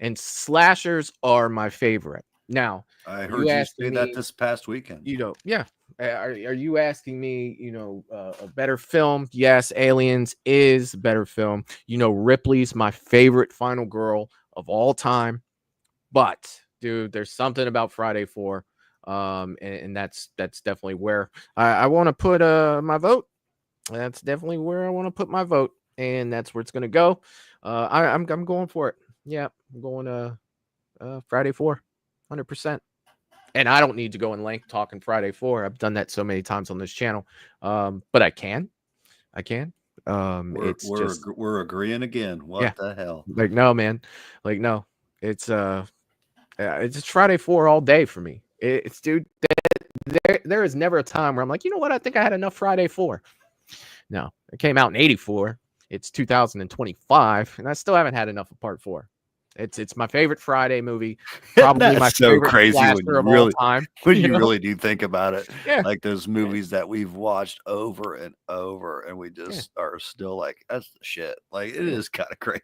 And slashers are my favorite. Now, I you heard you asked say me- that this past weekend. yeah. Are you asking me, a better film? Yes, Aliens is a better film. Ripley's my favorite final girl of all time. But, dude, there's something about Friday 4. And that's definitely where I want to put my vote. That's definitely where I want to put my vote. And that's where it's going to go. I'm going for it. Yeah, I'm going Friday 4, 100%. And I don't need to go in length talking Friday 4. I've done that so many times on this channel. But I can. We're agreeing again. What the hell? Like, no, man. Like, no. It's just Friday 4 all day for me. It's dude. There is never a time where I'm like, you know what? I think I had enough Friday 4. No, it came out in '84. It's 2025, and I still haven't had enough of part 4. It's my favorite Friday movie. Probably That's my so favorite crazy when slasher you of really- all time. When you really do think about it, Yeah. like those movies that we've watched over and over, and we just are still like, that's the shit. Like, it is kind of crazy.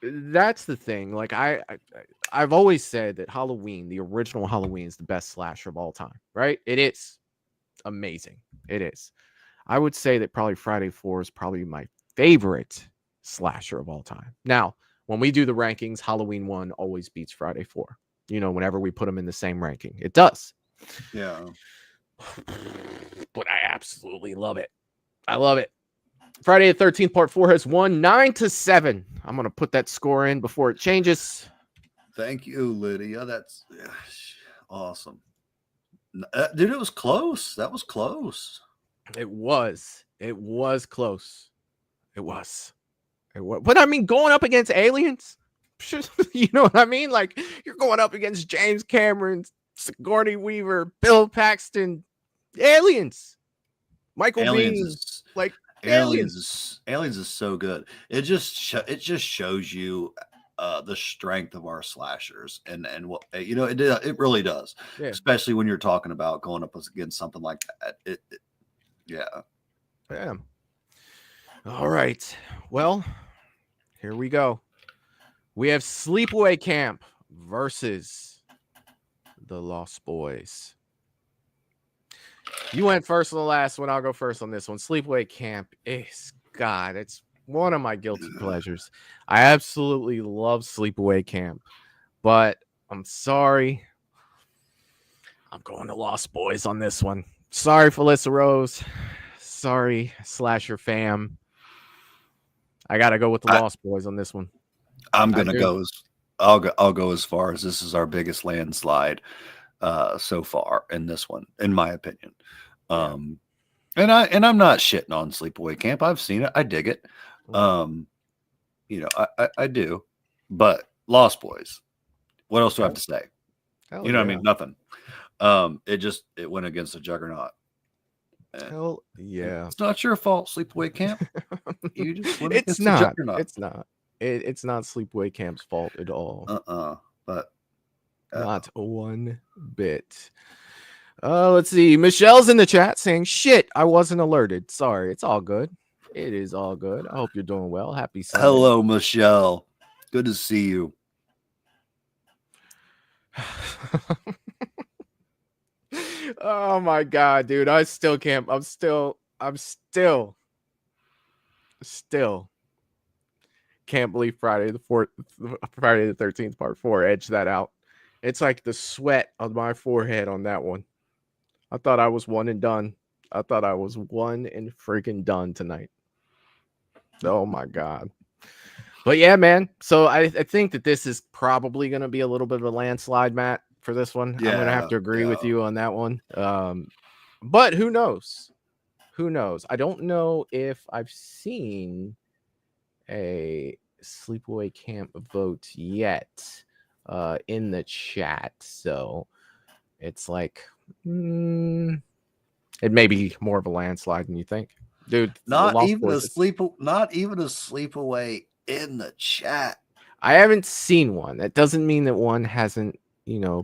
That's the thing. Like, I've always said that Halloween, the original Halloween, is the best slasher of all time. Right? It is amazing. It is. I would say that probably Friday 4 is probably my favorite slasher of all time. Now, when we do the rankings, Halloween 1 always beats Friday 4. Whenever we put them in the same ranking, it does. Yeah. But I absolutely love it. I love it. Friday the 13th part 4 has won 9-7. I'm going to put that score in before it changes. Thank you, Lydia. That's awesome. Dude, it was close. That was close. It was close. It was. But I mean, going up against Aliens, you know what I mean? Like, you're going up against James Cameron, Sigourney Weaver, Bill Paxton, Aliens, Michael Bean, like Aliens. Aliens is so good. It just shows you the strength of our slashers and what it really does. Yeah. Especially when you're talking about going up against something like that. Yeah. Yeah. All right. Well, here we go. We have Sleepaway Camp versus the Lost Boys. You went first on the last one. I'll go first on this one. Sleepaway Camp is, God, it's one of my guilty pleasures. I absolutely love Sleepaway Camp, but I'm sorry. I'm going to Lost Boys on this one. Sorry, Felissa Rose. Sorry, Slasher fam. I got to go with the Lost Boys on this one. I'm going to go I'll go as far as this is our biggest landslide so far in this one, in my opinion. And I'm not shitting on Sleepaway Camp. I've seen it. I dig it. I do. But Lost Boys, what else do I have to say? Hell what I mean? Nothing. It went against a juggernaut. Hell yeah. It's not your fault, Sleepaway Camp. You just went It's against a not. juggernaut. It's not. It's not Sleepaway Camp's fault at all. But not one bit. Let's see. Michelle's in the chat saying, "Shit, I wasn't alerted. Sorry, it's all good. It is all good. I hope you're doing well. Happy Sunday." Hello, Michelle. Good to see you. Oh my god, dude! I still can't. I'm still can't believe Friday the 13th part 4 edged that out. It's like the sweat on my forehead on that one. I thought I was one and done. I thought I was one and freaking done tonight. Oh my god. But yeah, man. So I think that this is probably going to be a little bit of a landslide, Matt, for this one. I'm going to have to agree with you on that one. But who knows? Who knows? I don't know if I've seen a Sleepaway Camp vote yet in the chat. So it's like it may be more of a landslide than you think. Dude, not even a sleepaway in the chat. I haven't seen one. That doesn't mean that one hasn't,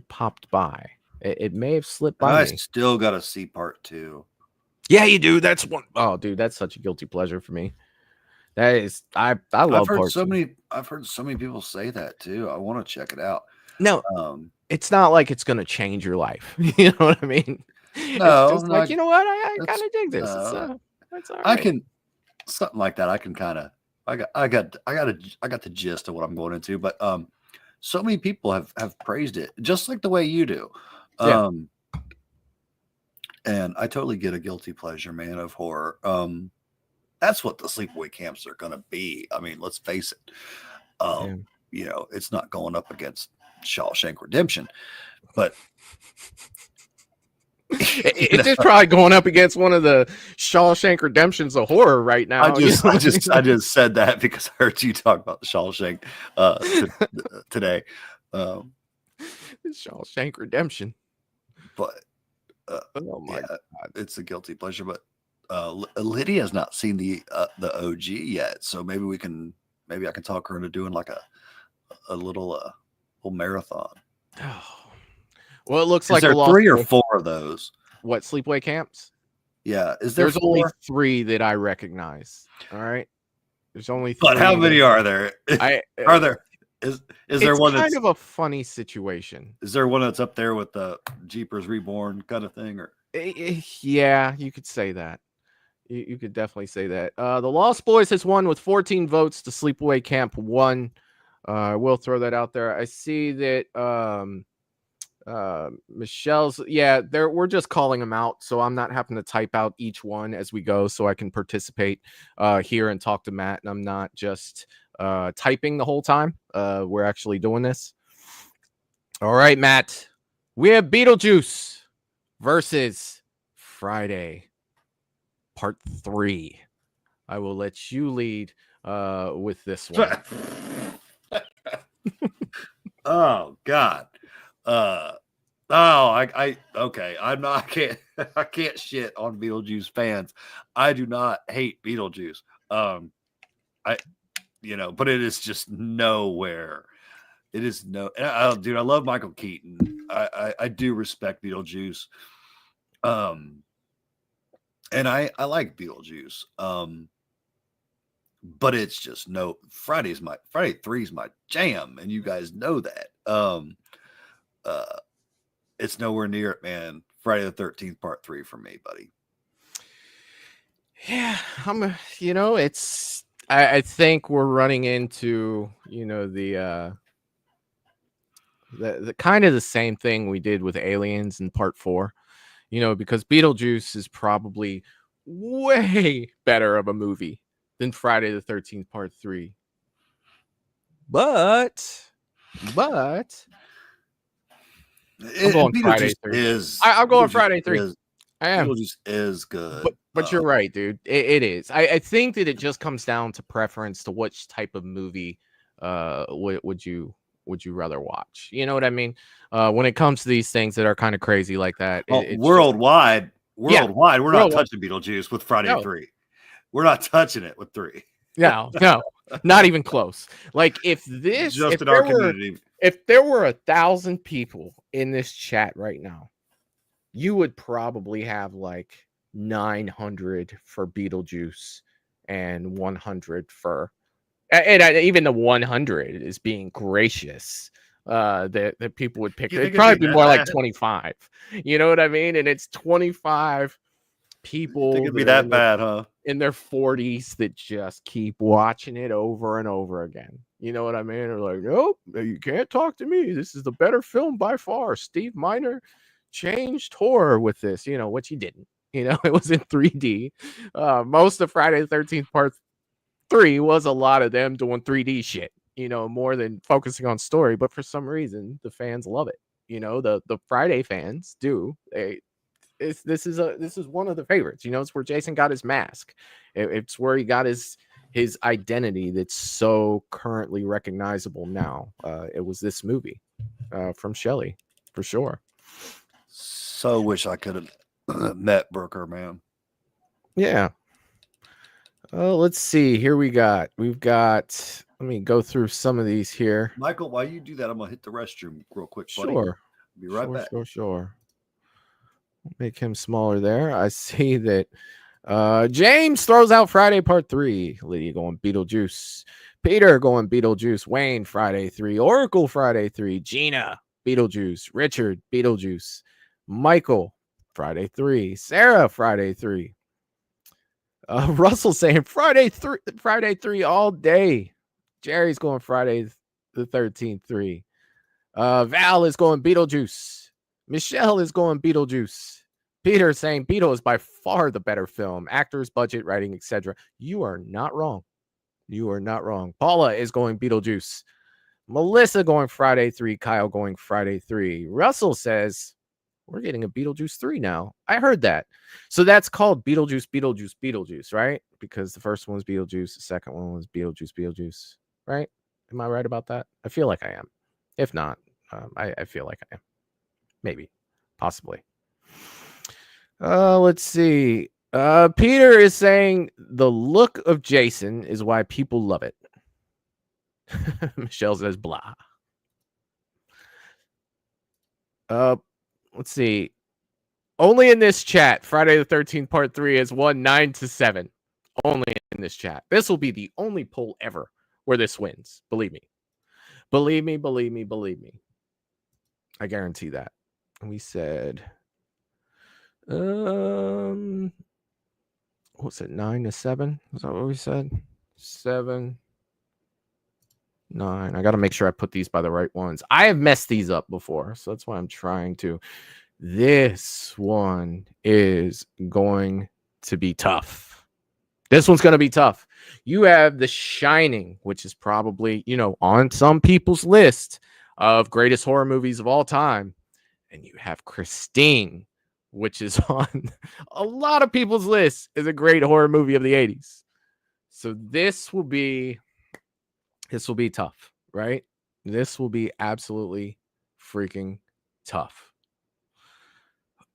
popped by. It may have slipped by. I still got to see part 2. Yeah, you do. That's one. Oh, dude, that's such a guilty pleasure for me. That is, I love. I've heard so many people say that too. I want to check it out. No, it's not like it's gonna change your life. You know what I mean? No, it's just like, you know what? I kind of dig this. It's all right. I can something like that. I can kind of. I got the gist of what I'm going into. But so many people have praised it just like the way you do. Yeah. And I totally get a guilty pleasure, man, of horror. That's what the sleepaway camps are going to be. I mean, let's face it. It's not going up against Shawshank Redemption, but it's just probably going up against one of the Shawshank Redemptions of horror right now. I just said that because I heard you talk about the Shawshank today. Shawshank Redemption, but oh my god, it's a guilty pleasure. But Lydia has not seen the OG yet, so maybe I can talk her into doing like a little marathon. Oh. Well, it looks like there 3 or 4 of those. What, sleepaway camps? Yeah, there's 4? Only 3 that I recognize. All right, there's only 3. But how many are there? Are there? Is there one that's kind of a funny situation? Is there one that's up there with the Jeepers Reborn kind of thing? Or yeah, you could say that. You could definitely say that. The Lost Boys has won with 14 votes to Sleepaway Camp 1. I will throw that out there. I see that Michelle's, we're just calling them out, so I'm not having to type out each one as we go, so I can participate here and talk to Matt, and I'm not just typing the whole time. We're actually doing this. All right, Matt, we have Beetlejuice versus Friday Part 3. I will let you lead with this one. Oh God. I can't shit on Beetlejuice fans. I do not hate Beetlejuice. I, but it is just nowhere. It is dude, I love Michael Keaton. I do respect Beetlejuice. And I like Beetlejuice. But it's just Friday 3 is my jam, and you guys know that. It's nowhere near it, man. Friday the 13th Part 3 for me, buddy. Yeah, it's I think we're running into, the kind of the same thing we did with Aliens in Part 4, because Beetlejuice is probably way better of a movie than Friday the 13th Part 3. But I'm going Friday 3. I'm going Friday 3. I am. Beetlejuice is good. But you're right, dude. It is. I think that it just comes down to preference to which type of movie would you rather watch. You know what I mean? When it comes to these things that are kind of crazy like that. Worldwide, we're not touching Beetlejuice with Friday 3. We're not touching it with 3. No, not even close. Like if our community. If there were 1,000 people in this chat right now, you would probably have like 900 for Beetlejuice and 100 for, and even the 100 is being gracious. That people would pick. It'd probably be more like 25. You know what I mean? And it's 25 people. It could be that bad, huh? In their 40s that just keep watching it over and over again. You know what I mean? They're like, nope, you can't talk to me. This is the better film by far. Steve Miner changed horror with this, which he didn't. It was in 3D. Most of Friday the 13th Part 3 was a lot of them doing 3D shit, more than focusing on story. But for some reason, the fans love it. The Friday fans do. This is one of the favorites. It's where Jason got his mask. It's where he got his identity that's so currently recognizable now. It was this movie from Shelley, for sure. So wish I could have met Brooker, man. Yeah. Oh, let's see. We've got. Let me go through some of these here. Michael, while you do that, I'm gonna hit the restroom real quick, buddy. Sure. Be right back. Sure. Make him smaller there. I see that James throws out Friday Part 3. Lydia going Beetlejuice. Peter going Beetlejuice. Wayne Friday 3. Oracle Friday 3. Gina Beetlejuice. Richard Beetlejuice. Michael Friday 3. Sarah Friday 3. Russell saying Friday 3 all day. Jerry's going Friday the 13th 3. Val is going Beetlejuice. Michelle is going Beetlejuice. Peter saying Beetle is by far the better film. Actors, budget, writing, etc. You are not wrong. Paula is going Beetlejuice. Melissa going Friday 3. Kyle going Friday 3. Russell says we're getting a Beetlejuice 3 now. I heard that. So that's called Beetlejuice, right? Because the first one was Beetlejuice. The second one was Beetlejuice, right? Am I right about that? I feel like I am. If not, I feel like I am. Maybe. Possibly. Let's see. Peter is saying the look of Jason is why people love it. Michelle says blah. Let's see. Only in this chat, Friday the 13th Part 3 has won 9-7. Only in this chat. This will be the only poll ever where this wins. Believe me. Believe me. I guarantee that. We said, what's it, 9-7? Is that what we said? 7, 9. I got to make sure I put these by the right ones. I have messed these up before, so that's why I'm trying to. This one is going to be tough. This one's going to be tough. You have The Shining, which is probably, on some people's list of greatest horror movies of all time. And you have Christine, which is on a lot of people's list as a great horror movie of the 80s. So this will be tough, right? This will be absolutely freaking tough.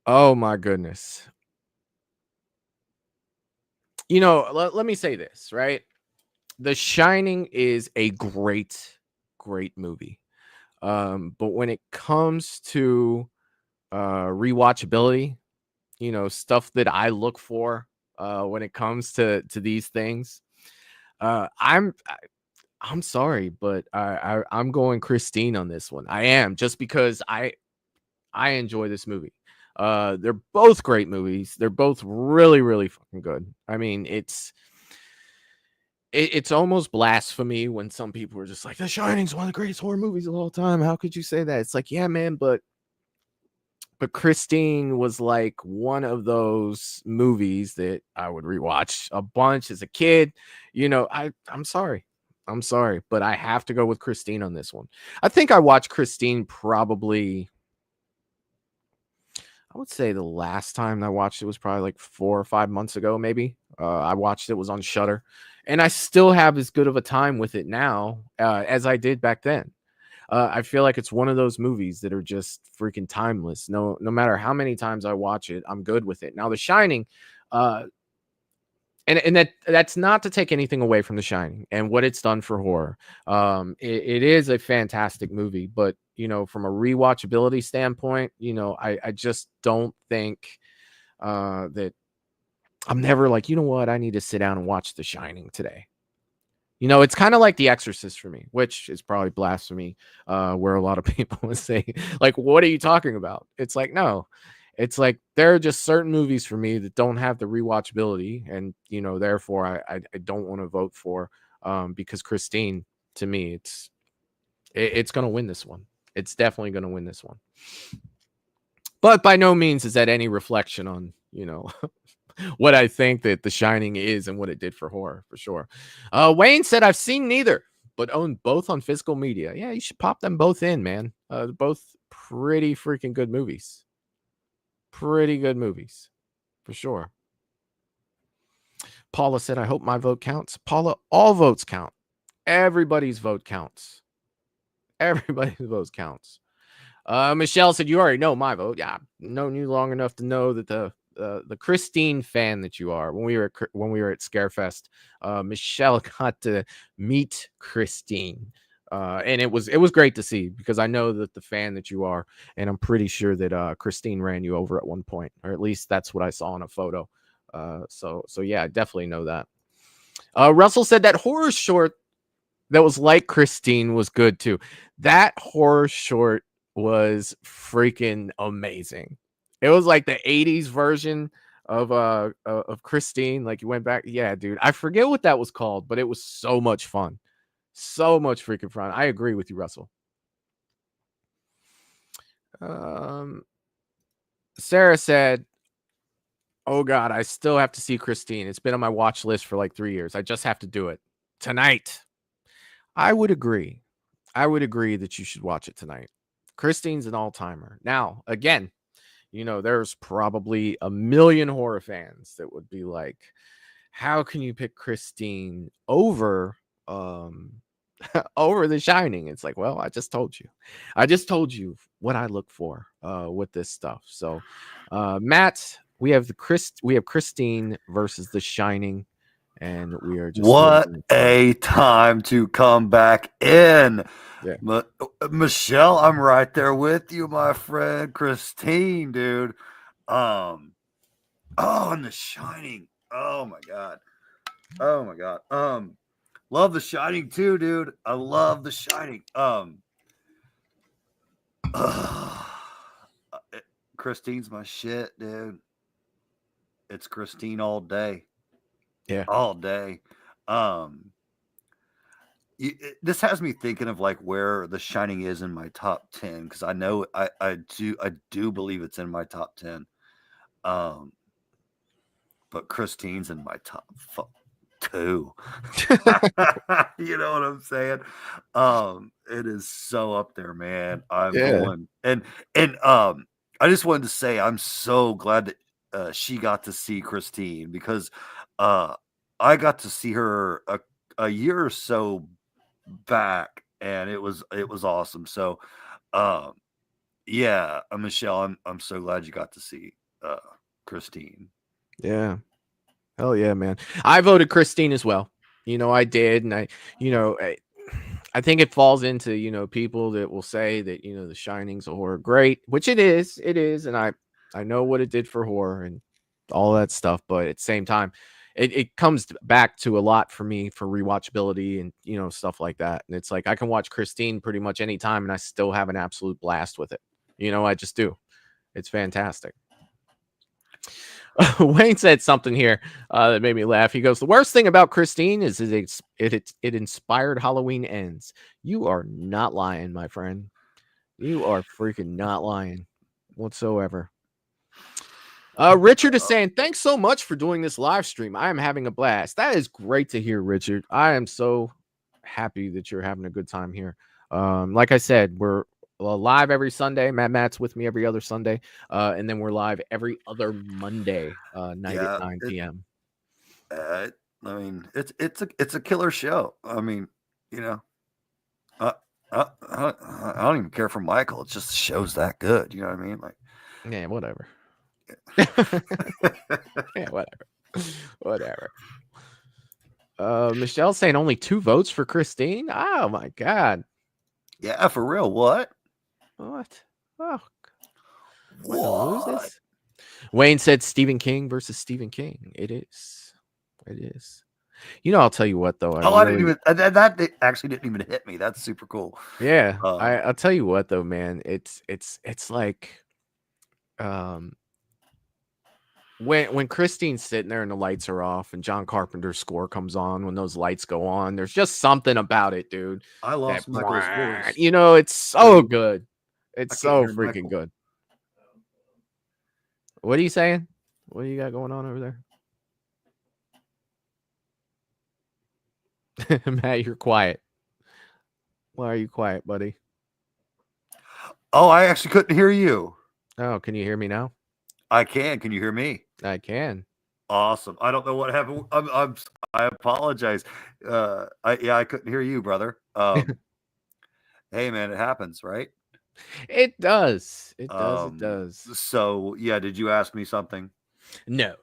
Oh my goodness. let me say this, right? The Shining is a great, great movie. But when it comes to rewatchability, stuff that I look for when it comes to these things, I'm sorry, but I'm going Christine on this one. I am, just because I enjoy this movie. They're both great movies. They're both really, really fucking good. I mean, it's almost blasphemy when some people are just like, The Shining's one of the greatest horror movies of all time. How could you say that? It's like, yeah, man, but Christine was like one of those movies that I would rewatch a bunch as a kid. I'm sorry. I'm sorry, but I have to go with Christine on this one. I think I watched Christine probably, I would say the last time I watched it was probably like 4 or 5 months ago, maybe. I watched it was on Shudder, and I still have as good of a time with it now as I did back then. I feel like it's one of those movies that are just freaking timeless. No matter how many times I watch it, I'm good with it. Now, The Shining, and that's not to take anything away from The Shining and what it's done for horror. It is a fantastic movie, but from a rewatchability standpoint, I just don't think that I'm never like, you know what, I need to sit down and watch The Shining today. It's kind of like The Exorcist for me, which is probably blasphemy, where a lot of people would say, like, what are you talking about? It's like, no, it's like there are just certain movies for me that don't have the rewatchability, and therefore I don't want to vote for, because Christine, to me, it's gonna win this one. It's definitely gonna win this one. But by no means is that any reflection on what I think that The Shining is and what it did for horror, for sure. Wayne said, I've seen neither, but own both on physical media. Yeah, you should pop them both in, man. Both pretty freaking good movies. Pretty good movies, for sure. Paula said, I hope my vote counts. Paula, all votes count. Everybody's vote counts. Everybody's votes counts. Michelle said, you already know my vote. Yeah, I've known you long enough to know that the Christine fan that you are. When we were at Scarefest, Michelle got to meet Christine, and it was great to see, because I know that the fan that you are, and I'm pretty sure that Christine ran you over at one point, or at least that's what I saw in a photo. So yeah, I definitely know that. Russell said that horror short that was like Christine was good too. That horror short was freaking amazing. It was like the 80s version of Christine. Like, you went back. Yeah, dude. I forget what that was called, but it was so much fun. So much freaking fun. I agree with you, Russell. Sarah said, oh God, I still have to see Christine. It's been on my watch list for like 3 years. I just have to do it tonight. I would agree. I would agree that you should watch it tonight. Christine's an all-timer. Now, again, there's probably a million horror fans that would be like, how can you pick Christine over over The Shining? It's like, well, I just told you what I look for with this stuff. So Matt, we have Christine versus The Shining, and we are just what a time to come back in. Yeah. Michelle, I'm right there with you, my friend. Christine, dude. And The Shining. Oh my god. Love The Shining too, dude. I love The Shining. Christine's my shit, dude. It's Christine all day. Yeah, all day. This has me thinking of like where The Shining is in my top 10, because I know I do believe it's in my top 10. But Christine's in my top 2. You know what I'm saying? It is so up there, man. I'm going and I just wanted to say I'm so glad that she got to see Christine, because I got to see her a year or so back, and it was awesome. So yeah, Michelle, I'm so glad you got to see Christine. Yeah. Hell yeah, man. I voted Christine as well. I did, and I think it falls into people that will say that The Shining's a horror great, which it is, and I know what it did for horror and all that stuff, but at the same time, it comes back to a lot for me for rewatchability and stuff like that. And it's like I can watch Christine pretty much anytime, and I still have an absolute blast with it. I just do. It's fantastic. Wayne said something here that made me laugh. He goes, "The worst thing about Christine is it inspired Halloween Ends." You are not lying, my friend. You are freaking not lying whatsoever. Richard is saying, "Thanks so much for doing this live stream. I am having a blast." That is great to hear, Richard. I am so happy that you're having a good time here. Like I said, we're live every Sunday. Matt's with me every other Sunday, and then we're live every other Monday night at 9 p.m. I mean, it's a killer show. I mean, I don't even care for Michael. It just shows that good. You know what I mean? Like, yeah, whatever. Yeah, whatever. Michelle's saying only 2 votes for Christine. Oh my god. Yeah, for real. What? Oh, we're gonna lose this. Wayne said Stephen King versus Stephen King. It is. I'll tell you what though. I didn't even that actually didn't even hit me. That's super cool. Yeah, I'll tell you what though, man. It's like, when Christine's sitting there and the lights are off and John Carpenter's score comes on, when those lights go on, there's just something about it, dude. I lost Michael's voice. It's so good. It's so freaking good. What are you saying? What do you got going on over there? Matt, you're quiet. Why are you quiet, buddy? Oh, I actually couldn't hear you. Oh, can you hear me now? I can. Can you hear me? I can. Awesome. I don't know what happened. I apologize. I couldn't hear you, brother. Hey, man, it happens, right? It does. It does. So, yeah, did you ask me something? No,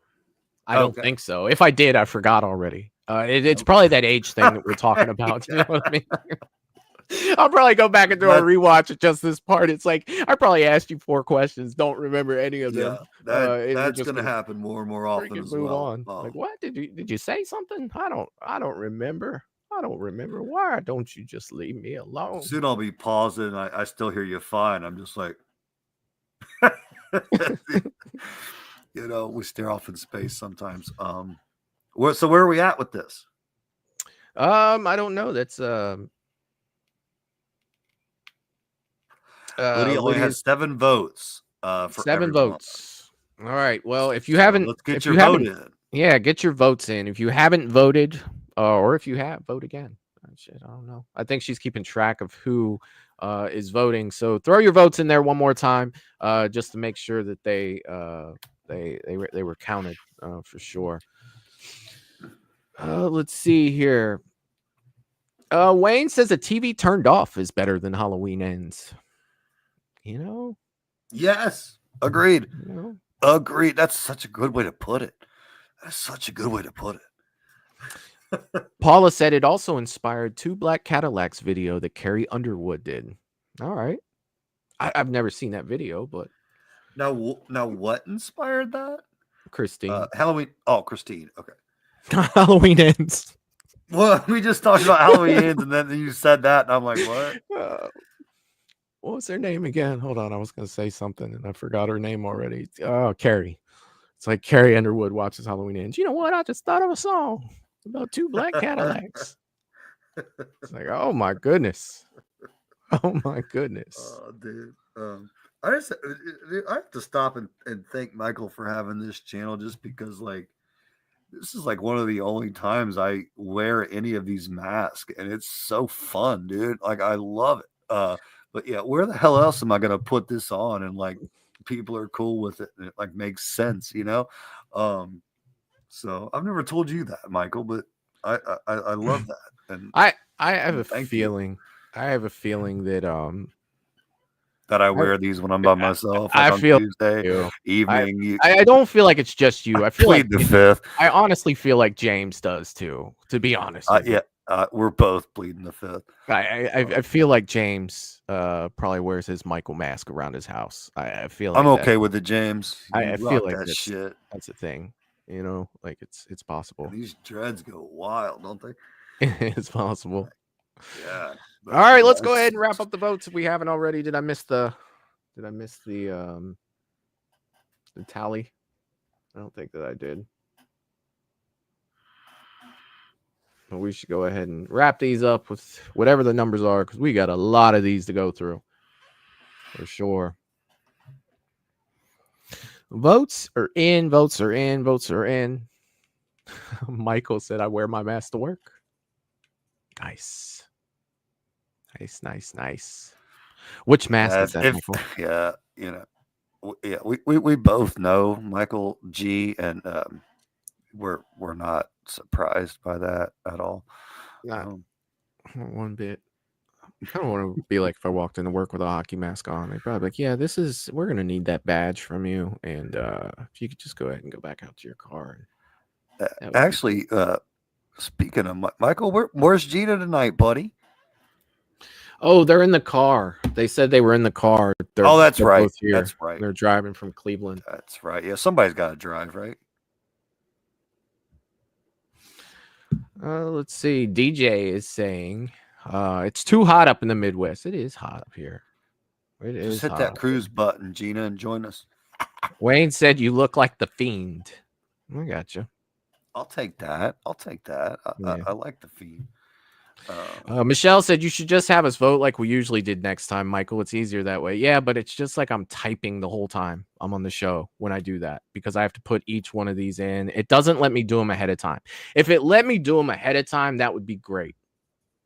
I don't think so. If I did, I forgot already. It's probably that age thing that we're talking about. You know what I mean? I'll probably go back and do a rewatch of just this part. It's like I probably asked you 4 questions, don't remember any of them. That's going to happen more and more often as move well. On. Like, what did you say something? I don't remember. I don't remember. Why don't you just leave me alone? Soon I'll be pausing. I still hear you fine. I'm just like, we stare off in space sometimes. Where are we at with this? I don't know. That's Lydia only has 7 votes. For 7 votes. All right. Well, if you haven't, let's get your vote in. Yeah, get your votes in. If you haven't voted, or if you have, vote again. Shit, I don't know. I think she's keeping track of who is voting. So throw your votes in there one more time, just to make sure that they were counted for sure. Let's see here. Wayne says a TV turned off is better than Halloween Ends. Yes, agreed. Agreed. That's such a good way to put it. Paula said it also inspired 2 Black Cadillacs video that Carrie Underwood did. All right. I've never seen that video, but now what inspired that? Christine. Halloween. Oh, Christine. Okay. Halloween Ends. Well, we just talked about Halloween Ends, and then you said that, and I'm like, what? What was her name again? Hold on, I was going to say something, and I forgot her name already. Oh, Carrie. It's like Carrie Underwood watches Halloween Ends. You know what? I just thought of a song about 2 Black Cadillacs. It's like, oh my goodness. Oh my goodness. Oh, dude. I have to stop and thank Michael for having this channel, just because, like, this is like one of the only times I wear any of these masks, and it's so fun, dude. Like, I love it. But yeah, where the hell else am I going to put this on? And like, people are cool with it, and it like makes sense, So I've never told you that, Michael, but I love that. And I have a feeling. I have a feeling that that I wear these when I'm by myself, like I on feel Tuesday you. evening. I don't feel like it's just you. I feel like Plead the fifth. I honestly feel like James does too. To be honest with you. Yeah, we're both pleading the fifth. I feel like James probably wears his Michael mask around his house. I feel like I'm that. okay with it, James. I You feel rock like that shit. that's a thing. You know, like it's possible. And these dreads go wild, don't they? It's possible. Yeah. All right, let's go ahead and wrap up the votes if we haven't already. Did I miss the tally? I don't think that I did. But we should go ahead and wrap these up with whatever the numbers are, because we got a lot of these to go through. For sure. Votes are in. Votes are in. Votes are in. Michael said, I wear my mask to work. Nice. Nice. Which mask is that, Michael? Yeah, you know, yeah, we both know Michael G, and we're not surprised by that at all. Not one bit. I kind of want to be like if I walked into work with a hockey mask on, they'd probably be like, yeah, we're gonna need that badge from you, and if you could just go ahead and go back out to your car. Actually, speaking of Michael, where's Gina tonight, buddy? Oh, they're in the car. They said they were in the car. They're right. Both here. That's right. They're driving from Cleveland. That's right. Yeah, somebody's got to drive, right? Let's see. DJ is saying it's too hot up in the Midwest. It is hot up here. Just hit that cruise button, Gina, and join us. Wayne said you look like the Fiend. I got you. I'll take that. I like the Fiend. Michelle said you should just have us vote like we usually did next time, Michael. It's easier that way. Yeah, but it's just like I'm typing the whole time I'm on the show when I do that, because I have to put each one of these in. It doesn't let me do them ahead of time. If it let me do them ahead of time, that would be great.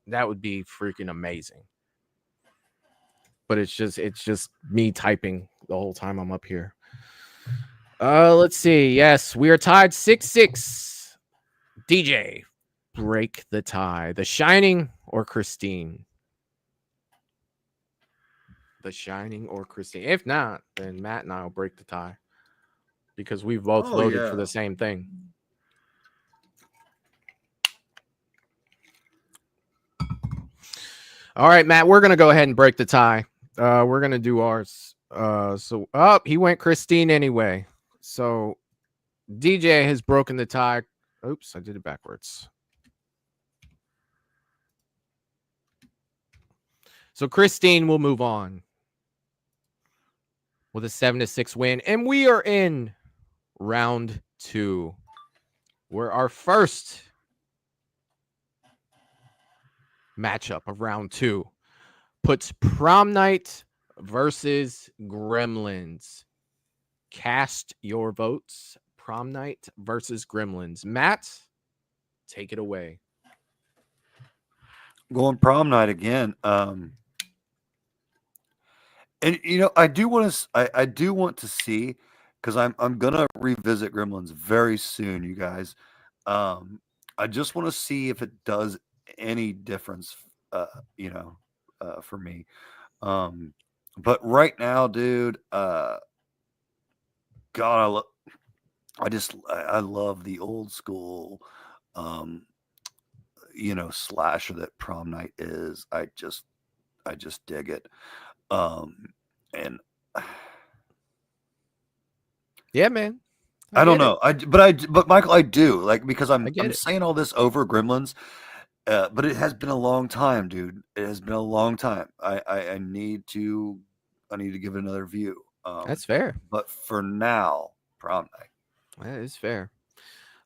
That would be freaking amazing. But it's just me typing the whole time I'm up here. Let's see. Yes, we are tied 6-6. DJ, break the tie. The Shining or Christine? The Shining or Christine? If not, then Matt and I will break the tie, because we both voted for the same thing. All right, Matt, we're going to go ahead and break the tie. We're going to do ours. He went Christine anyway. So DJ has broken the tie. Oops, I did it backwards. So Christine will move on with a 7-6 win. And we are in round 2, where our first matchup of round 2 puts Prom Night versus Gremlins. Cast your votes. Prom Night versus Gremlins. Matt, take it away. Going Prom Night again. And you know, I do want to see, because I'm gonna revisit Gremlins very soon, you guys. I just want to see if it does any difference, for me. But right now, dude, God, I love the old school, slasher that Prom Night is. I just dig it. And yeah, man. I don't know. But Michael, I do, like, because I'm it. saying all this over Gremlins, but it has been a long time, dude. It has been a long time. I need to give it another view. That's fair. But for now, Prom Night. That is fair.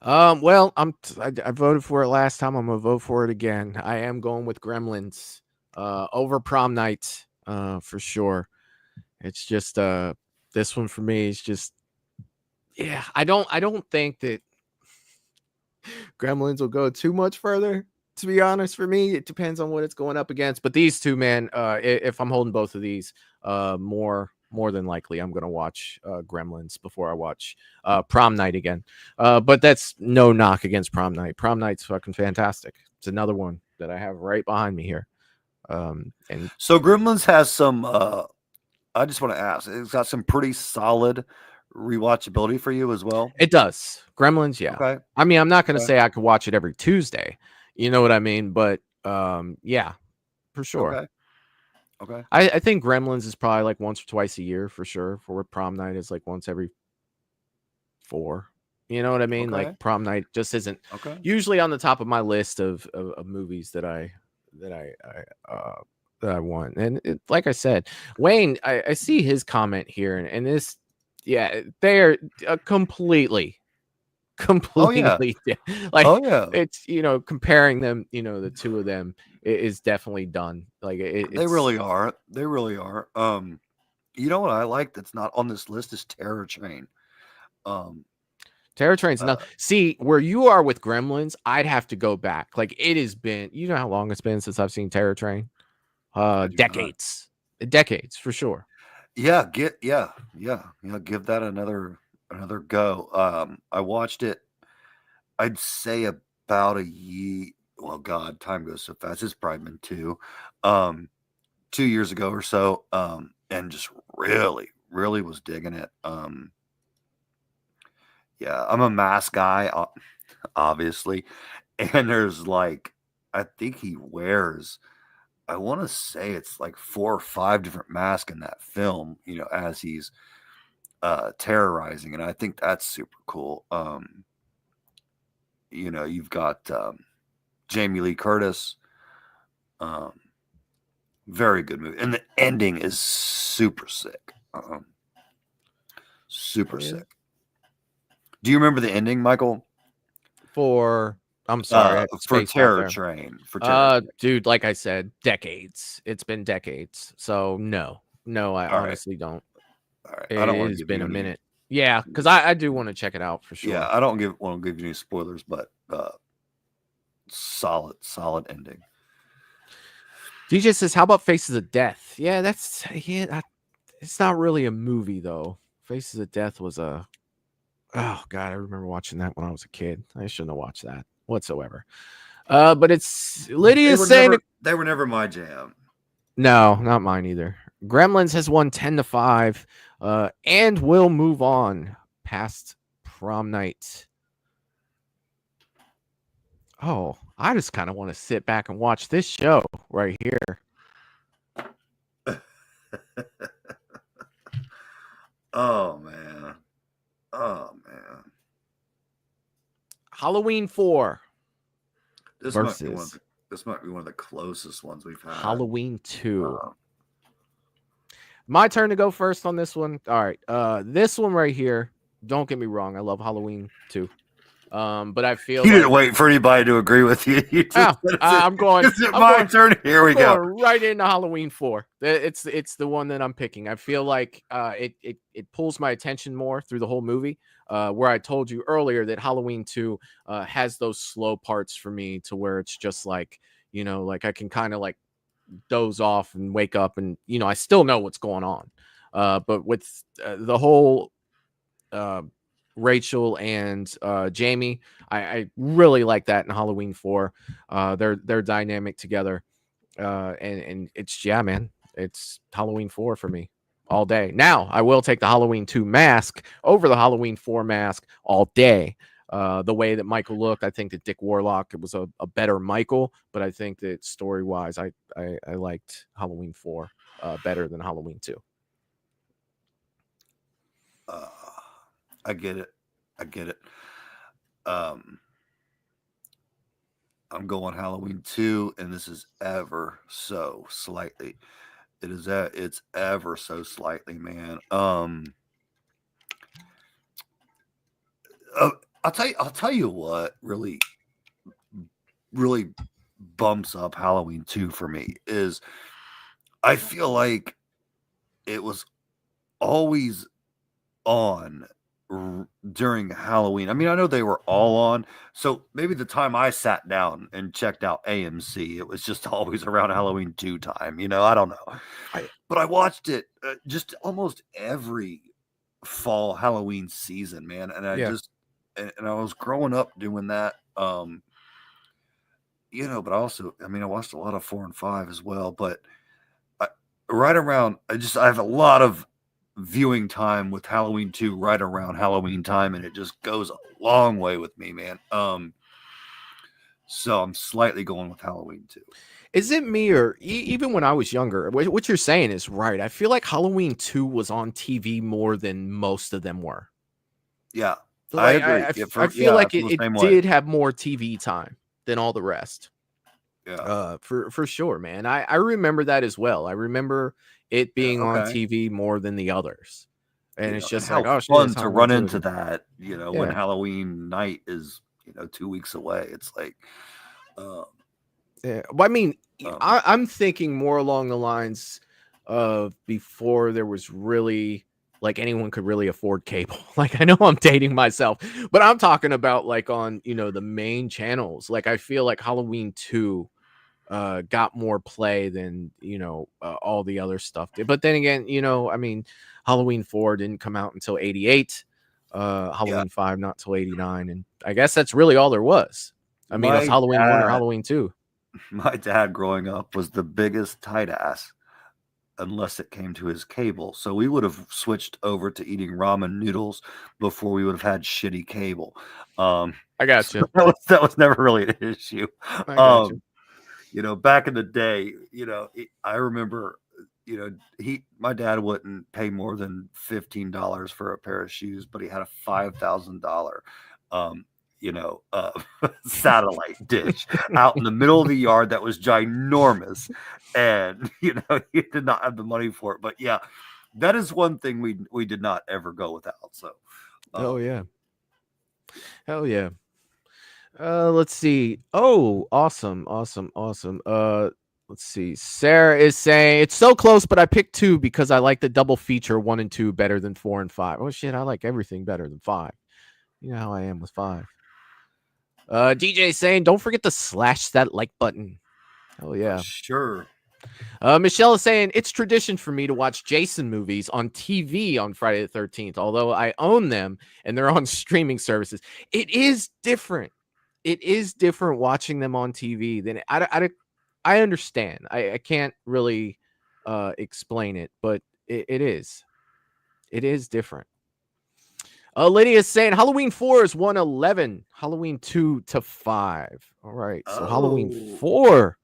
Well, I voted for it last time. I'm gonna vote for it again. I am going with Gremlins over Prom Night, for sure. It's just this one for me is just, yeah. I don't think that Gremlins will go too much further. To be honest, for me, it depends on what it's going up against. But these two, man, if I'm holding both of these, more than likely I'm gonna watch Gremlins before I watch Prom Night again. But that's no knock against Prom Night. Prom Night's fucking fantastic. It's another one that I have right behind me here. And so Gremlins has some I just want to ask. It's got some pretty solid rewatchability for you as well. It does. Gremlins, yeah. Okay. I mean, I'm not going to Okay. say I could watch it every Tuesday. You know what I mean? But yeah, for sure. Okay. Okay. I think Gremlins is probably like once or twice a year for sure. For what Prom Night is like once every 4. You know what I mean? Okay. Like Prom Night just isn't Okay. usually on the top of my list of movies that I want. And like I said, Wayne, I see his comment here, and this, yeah, they are completely Oh yeah. like Oh yeah. it's, you know, comparing them, you know, the two of them is definitely done. Like They really are. They really are. You know what I like that's not on this list is Terror Train. Terror Train's not. See, where you are with Gremlins, I'd have to go back. Like it has been, you know how long it's been since I've seen Terror Train? Decades. Decades for sure. Yeah, give that another go. I watched it, I'd say about a year. Well, God, time goes so fast. It's probably been 2 years ago or so. And just really was digging it. Yeah, I'm a mask guy, obviously. And there's like, I think he wears, I want to say it's like 4 or 5 different masks in that film, you know, as he's terrorizing. And I think that's super cool. You know, you've got Jamie Lee Curtis. Very good movie. And the ending is super sick. Super sick. Do you remember the ending, Michael? I'm sorry, for Terror Train. Dude, like I said, decades. It's been decades. So no, I honestly don't. All right. I don't want to It's give been you a any, minute. Yeah, because I do want to check it out for sure. Yeah, I don't want to give you any spoilers, but solid ending. DJ says, "How about Faces of Death?" Yeah, it's not really a movie though. Faces of Death was oh God, I remember watching that when I was a kid. I shouldn't have watched that whatsoever. But it's Lydia's saying they were never my jam. No, not mine either. Gremlins has won 10-5, and will move on past Prom Night. Oh, I just kind of want to sit back and watch this show right here. Oh man. Halloween 4 This versus might be one of the closest ones we've had. Halloween 2. My turn to go first on this one. All right. This one right here, don't get me wrong, I love Halloween 2. But I feel you didn't wait for anybody to agree with you. I'm going. My turn. Here we go. Right into Halloween 4. It's the one that I'm picking. I feel like it pulls my attention more through the whole movie. Where I told you earlier that Halloween 2 has those slow parts for me to where it's just like, you know, like I can kind of like doze off and wake up and, you know, I still know what's going on. But with the whole Rachel and Jamie, I really like that in Halloween 4. They're dynamic together, and it's, yeah, man, it's Halloween 4 for me all day. Now I will take the Halloween 2 mask over the Halloween 4 mask all day. The way that Michael looked, I think that Dick Warlock, it was a better Michael, but I think that story wise, I liked Halloween 4 better than Halloween 2. I get it. I'm going Halloween 2, and this is ever so slightly. It's ever so slightly, man. I'll tell you what really bumps up Halloween 2 for me is I feel like it was always on during Halloween. I mean, I know they were all on, so maybe the time I sat down and checked out AMC, it was just always around Halloween 2 time. You know, I don't know, but I watched it just almost every fall Halloween season, man. And I was growing up doing that, you know. But also, I mean, I watched a lot of 4 and 5 as well. But right around. I have a lot of viewing time with Halloween 2 right around Halloween time, and it just goes a long way with me, man. So I'm slightly going with Halloween 2. Is it me or even when I was younger? What you're saying is right. I feel like Halloween 2 was on TV more than most of them were. Yeah, I Like, agree. I feel like I feel the it same way. did have more TV time than all the rest. Yeah. For sure, man. I remember that as well. I remember it being on okay. TV more than the others. And You it's know, just and like, how oh shit, fun it's to Halloween run 2 into again. that, when Yeah. Halloween night is 2 weeks away. It's like Yeah. Well, I mean, I'm thinking more along the lines of before there was really like anyone could really afford cable. Like I know I'm dating myself, but I'm talking about like on the main channels. Like I feel like Halloween 2 got more play than all the other stuff did. But then again, I mean, Halloween 4 didn't come out until 88. Halloween 5 not till 89, and I guess that's really all there was. I mean, it was Halloween 1 or Halloween 2. My dad growing up was the biggest tight ass unless it came to his cable. So we would have switched over to eating ramen noodles before we would have had shitty cable. I got you. That was never really an issue. I got you. Back in the day, I remember, my dad wouldn't pay more than $15 for a pair of shoes, but he had a $5,000 satellite dish out in the middle of the yard that was ginormous, and he did not have the money for it. But yeah, that is one thing we did not ever go without. So hell yeah. Let's see. Oh, awesome. Let's see. Sarah is saying it's so close, but I picked 2 because I like the double feature 1 and 2 better than 4 and 5. Oh shit, I like everything better than 5. You know how I am with 5. DJ saying don't forget to slash that like button. Oh yeah. Sure. Michelle is saying it's tradition for me to watch Jason movies on TV on Friday the 13th, although I own them and they're on streaming services. It is different. It is different watching them on TV than I understand. I can't really explain it, but it is. It is different. Lydia is saying Halloween 4 is 111, Halloween 2 to 5. All right, so Halloween 4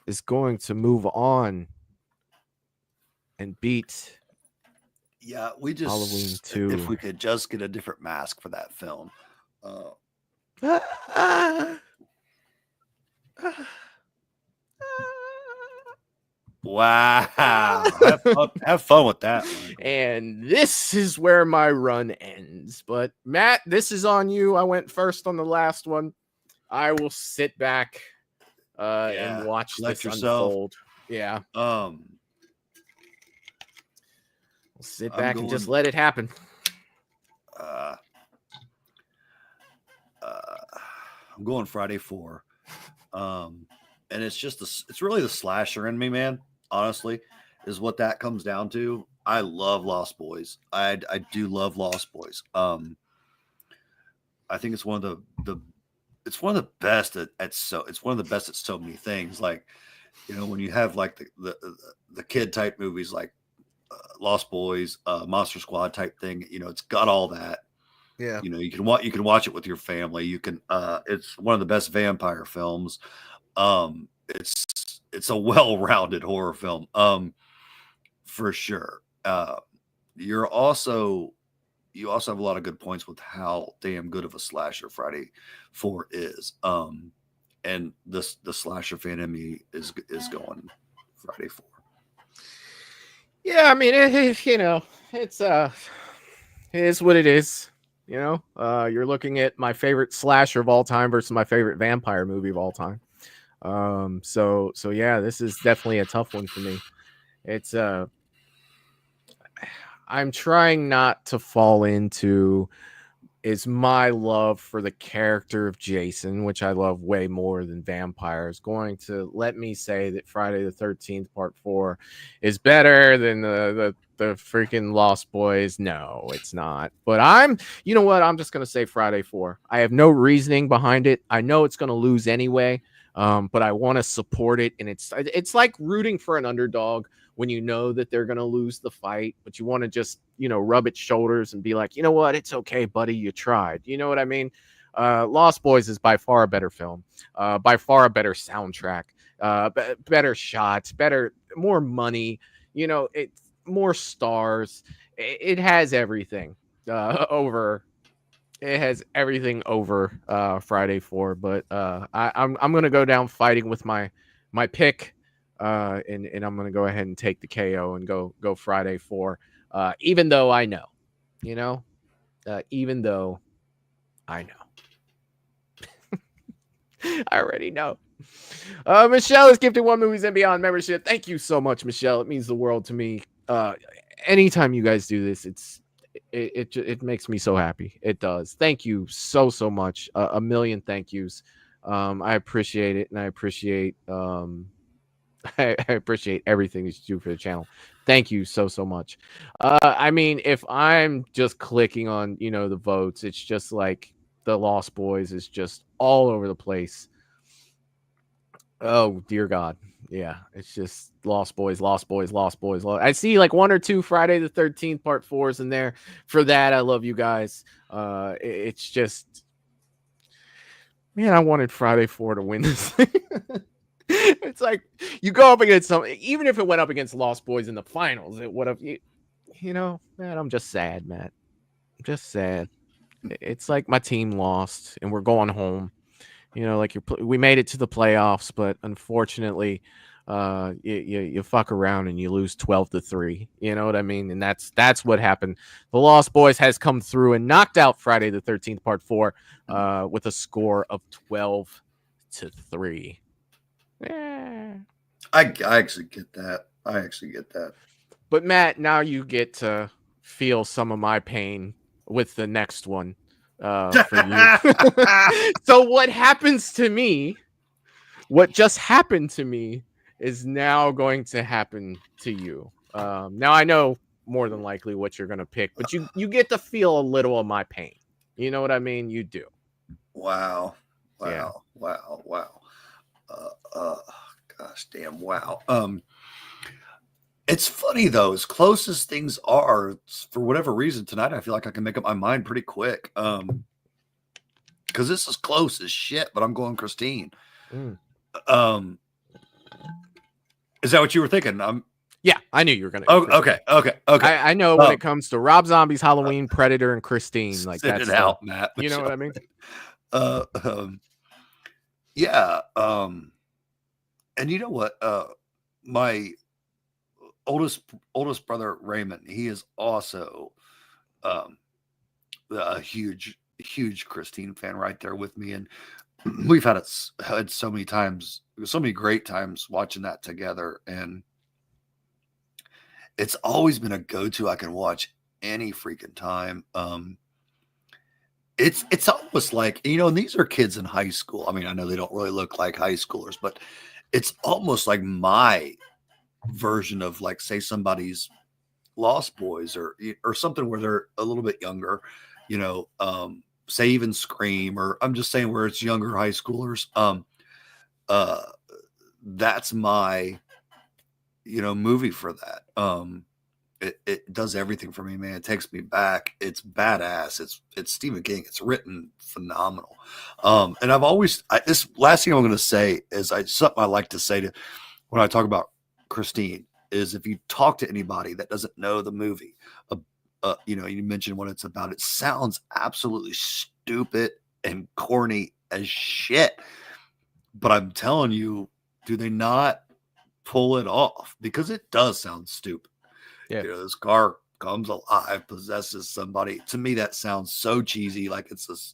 is going to move on and beat. Yeah, we just Halloween 2. If we could just get a different mask for that film. Wow. Have fun with that one. And this is where my run ends. But Matt, this is on you. I went first on the last one. I will sit back and watch this unfold. Yeah. We'll sit back and just let it happen. I'm going Friday 4. And it's really the slasher in me, man. Honestly, is what that comes down to. I love Lost Boys. I do love Lost Boys. I think it's one of the best it's one of the best at so many things. Like, when you have like the kid type movies like Lost Boys, Monster Squad type thing, it's got all that. Yeah. You can watch it with your family. You can it's one of the best vampire films. It's a well-rounded horror film. For sure. You also have a lot of good points with how damn good of a slasher Friday 4 is. And the slasher fan in me is going Friday 4. Yeah, I mean, it is what it is. You're looking at my favorite slasher of all time versus my favorite vampire movie of all time. So yeah, this is definitely a tough one for me. It's I'm trying not to fall into is my love for the character of Jason, which I love way more than vampires, going to let me say that Friday the 13th Part 4 is better than the freaking Lost Boys? No, it's not. But you know what? I'm just going to say Friday 4. I have no reasoning behind it. I know it's going to lose anyway, but I want to support it, and it's like rooting for an underdog when you know that they're gonna lose the fight, but you want to just rub its shoulders and be like, you know what, it's okay, buddy, you tried. You know what I mean? Lost Boys is by far a better film, by far a better soundtrack, better shots, more money. It's more stars. It has everything over. It has everything over Friday 4, but I'm gonna go down fighting with my pick, and I'm gonna go ahead and take the KO and go Friday 4, even though I know, even though I know, I already know. Michelle is gifted 1 Movies and Beyond membership. Thank you so much, Michelle. It means the world to me. Anytime you guys do this, it makes me so happy. It does. Thank you so much. A million thank yous. I appreciate it, and I appreciate I appreciate everything that you do for the channel. Thank you so much. I mean, if I'm just clicking on the votes, it's just like the Lost Boys is just all over the place. Oh dear God. Yeah, it's just Lost Boys. I see like 1 or 2 Friday the 13th part 4s in there. For that, I love you guys. It's just, man, I wanted Friday 4 to win this thing. It's like you go up against something, even if it went up against Lost Boys in the finals, it would have, man, I'm just sad, Matt. I'm just sad. It's like my team lost and we're going home. Like we made it to the playoffs, but unfortunately, you fuck around and you lose 12-3. You know what I mean? And that's what happened. The Lost Boys has come through and knocked out Friday the 13th part 4 with a score of 12-3. Yeah. I actually get that. But Matt, now you get to feel some of my pain with the next one. For you. So what happens to me, what just happened to me, is now going to happen to you. Now I know more than likely what you're going to pick, but you get to feel a little of my pain. You know what I mean? You do. Wow. Yeah. Wow. Gosh damn. Wow. It's funny though, as close as things are, for whatever reason tonight, I feel like I can make up my mind pretty quick. Because this is close as shit, but I'm going Christine. Is that what you were thinking? Yeah, I knew you were gonna. Oh, okay. I know when it comes to Rob Zombie's Halloween, Predator, and Christine, like that's it out, Matt. You know what I mean? Yeah. And you know what? My oldest brother Raymond, he is also a huge Christine fan right there with me, and we've had so many great times watching that together, and it's always been a go-to. I can watch any freaking time. It's almost like, and these are kids in high school. I mean, I know they don't really look like high schoolers, but it's almost like my version of, like, say somebody's Lost Boys or something where they're a little bit younger, say even Scream, or I'm just saying where it's younger high schoolers. That's my movie for that. It does everything for me, man. It takes me back. It's badass. It's Stephen King. It's written phenomenal. And I've always, this last thing I'm going to say is something I like to say when I talk about Christine is, if you talk to anybody that doesn't know the movie, you mentioned what it's about. It sounds absolutely stupid and corny as shit, but I'm telling you, do they not pull it off? Because it does sound stupid. Yeah. This car comes alive, possesses somebody. To me, that sounds so cheesy. Like it's this,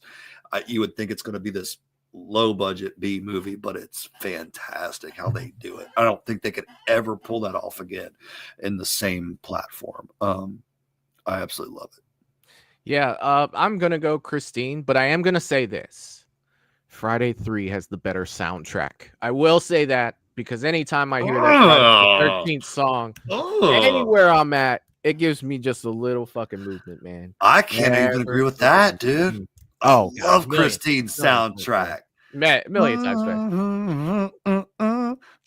you would think it's going to be this low budget B movie, but it's fantastic how they do it. I don't think they could ever pull that off again in the same platform. I absolutely love it. Yeah, I'm gonna go Christine, but I am gonna say this: Friday 3 has the better soundtrack. I will say that, because anytime I hear that Friday the 13th song, anywhere I'm at, it gives me just a little fucking movement, man. I can't even agree with that, dude. Oh, I love Christine's soundtrack. Million times better.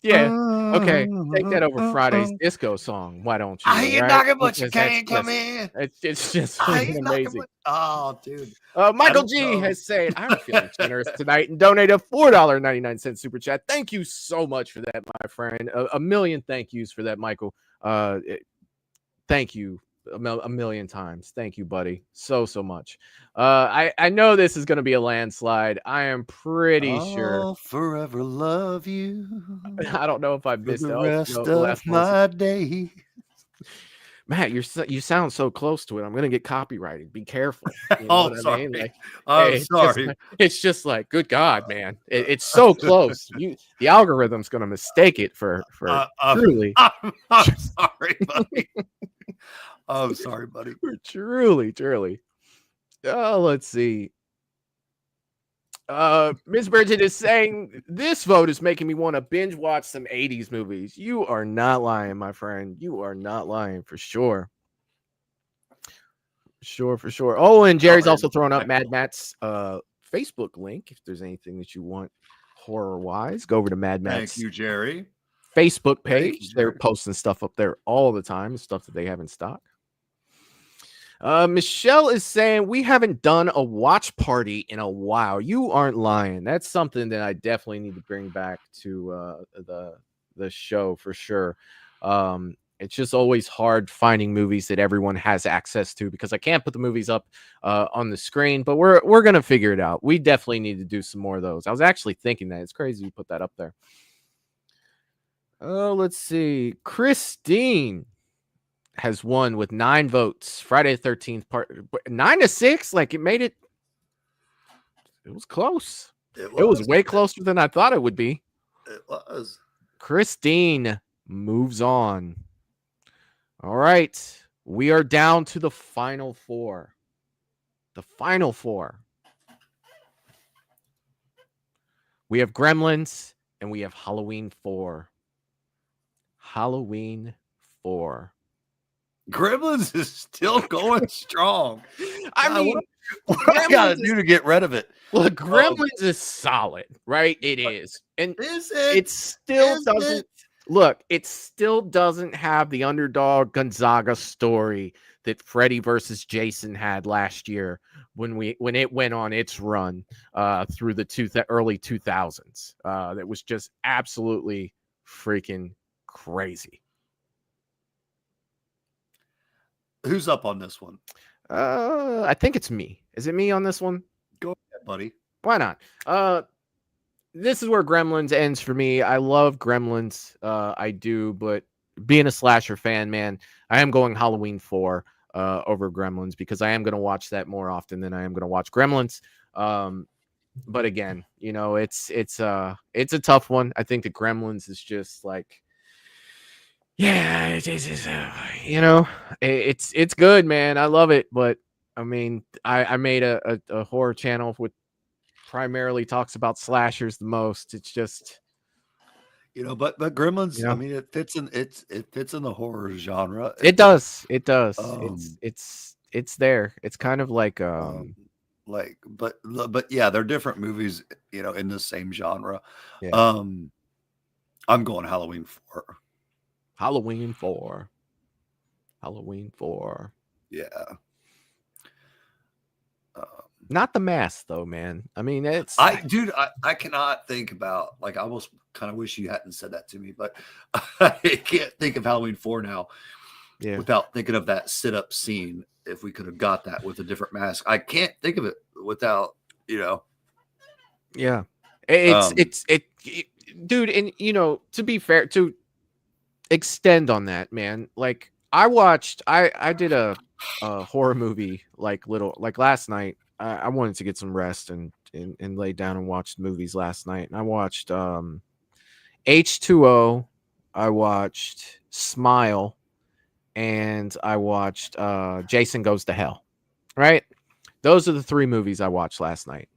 Yeah. Okay. Take that over Friday's disco song. Why don't you? I ain't right? knocking, but you Because that's can't come just, in. it's just I freaking ain't knocking, amazing. but oh, dude. Michael don't G know. has said, I'm feeling generous tonight and donated a $4.99 super chat. Thank you so much for that, my friend. A million thank yous for that, Michael. Thank you a million times. Thank you, buddy. So much. I know this is going to be a landslide. I am pretty sure. I'll forever love you I don't know if I for missed the it. rest The last of one was- my day. Matt, you sound so close to it. I'm gonna get copyrighted. Be careful. You know what sorry. I mean? Like, I'm it's sorry. It's just like, good God, man, it's so close. The algorithm's gonna mistake it for truly. I'm sorry, buddy. I'm sorry, buddy. For truly. Oh, let's see. Ms. Bridget is saying this vote is making me want to binge watch some 80s movies. You are not lying, my friend. You are not lying for sure. For sure. Oh, and Jerry's also throwing up Mad Matt's Facebook link. If there's anything that you want horror wise, go over to Mad Matt's Thank you, Jerry. Facebook Thank page. you, They're Jerry. posting stuff up there all the time, stuff that they have in stock. Michelle is saying we haven't done a watch party in a while. You aren't lying. That's something that I definitely need to bring back to the show for sure. It's just always hard finding movies that everyone has access to because I can't put the movies up on the screen, but we're gonna figure it out. We definitely need to do some more of those. I was actually thinking that. It's crazy you put that up there. Oh, let's see. Christine has won with 9 votes. Friday the 13th part 9-6. Like it made it. It was close. It was way closer than I thought it would be. It was. Christine moves on. All right. We are down to the final 4. The final 4. We have Gremlins and we have Halloween 4. Halloween 4. Gremlins is still going strong. I God, mean, what I gotta do to get rid of it? Look, Gremlins is solid, right? It is. And is it? It still doesn't look, it still doesn't have the underdog Gonzaga story that Freddy versus Jason had last year when it went on its run through the early 2000s. That was just absolutely freaking crazy. Who's up on this one? I think it's me. Is it me on this one? Go ahead, buddy. Why not? This is where Gremlins ends for me. I love Gremlins. I do, but being a slasher fan, man, I am going Halloween 4 over Gremlins because I am going to watch that more often than I am going to watch Gremlins. But again, you know, it's a tough one. I think the Gremlins is just like, yeah, you know, it's good, man. I love it, but I mean, I made a horror channel with primarily talks about slashers the most. It's just, you know, but Gremlins, you know? I mean, it fits in the horror genre. It does. It's there. It's kind of like but yeah, they're different movies, you know, in the same genre. Yeah. I'm going Halloween 4. Halloween 4. Halloween 4. Yeah. Not the mask though, man. I mean, it's I cannot think about, like, I almost kind of wish you hadn't said that to me, but I can't think of Halloween 4 now without thinking of that sit-up scene. If we could have got that with a different mask, I can't think of it without, you know. Yeah. It's dude, and you know, to be fair, to extend on that, man, like I did a horror movie like last night. I wanted to get some rest and lay down and watch movies last night, and I watched H2O, I watched Smile, and I watched Jason Goes to Hell. Right, those are the 3 movies I watched last night.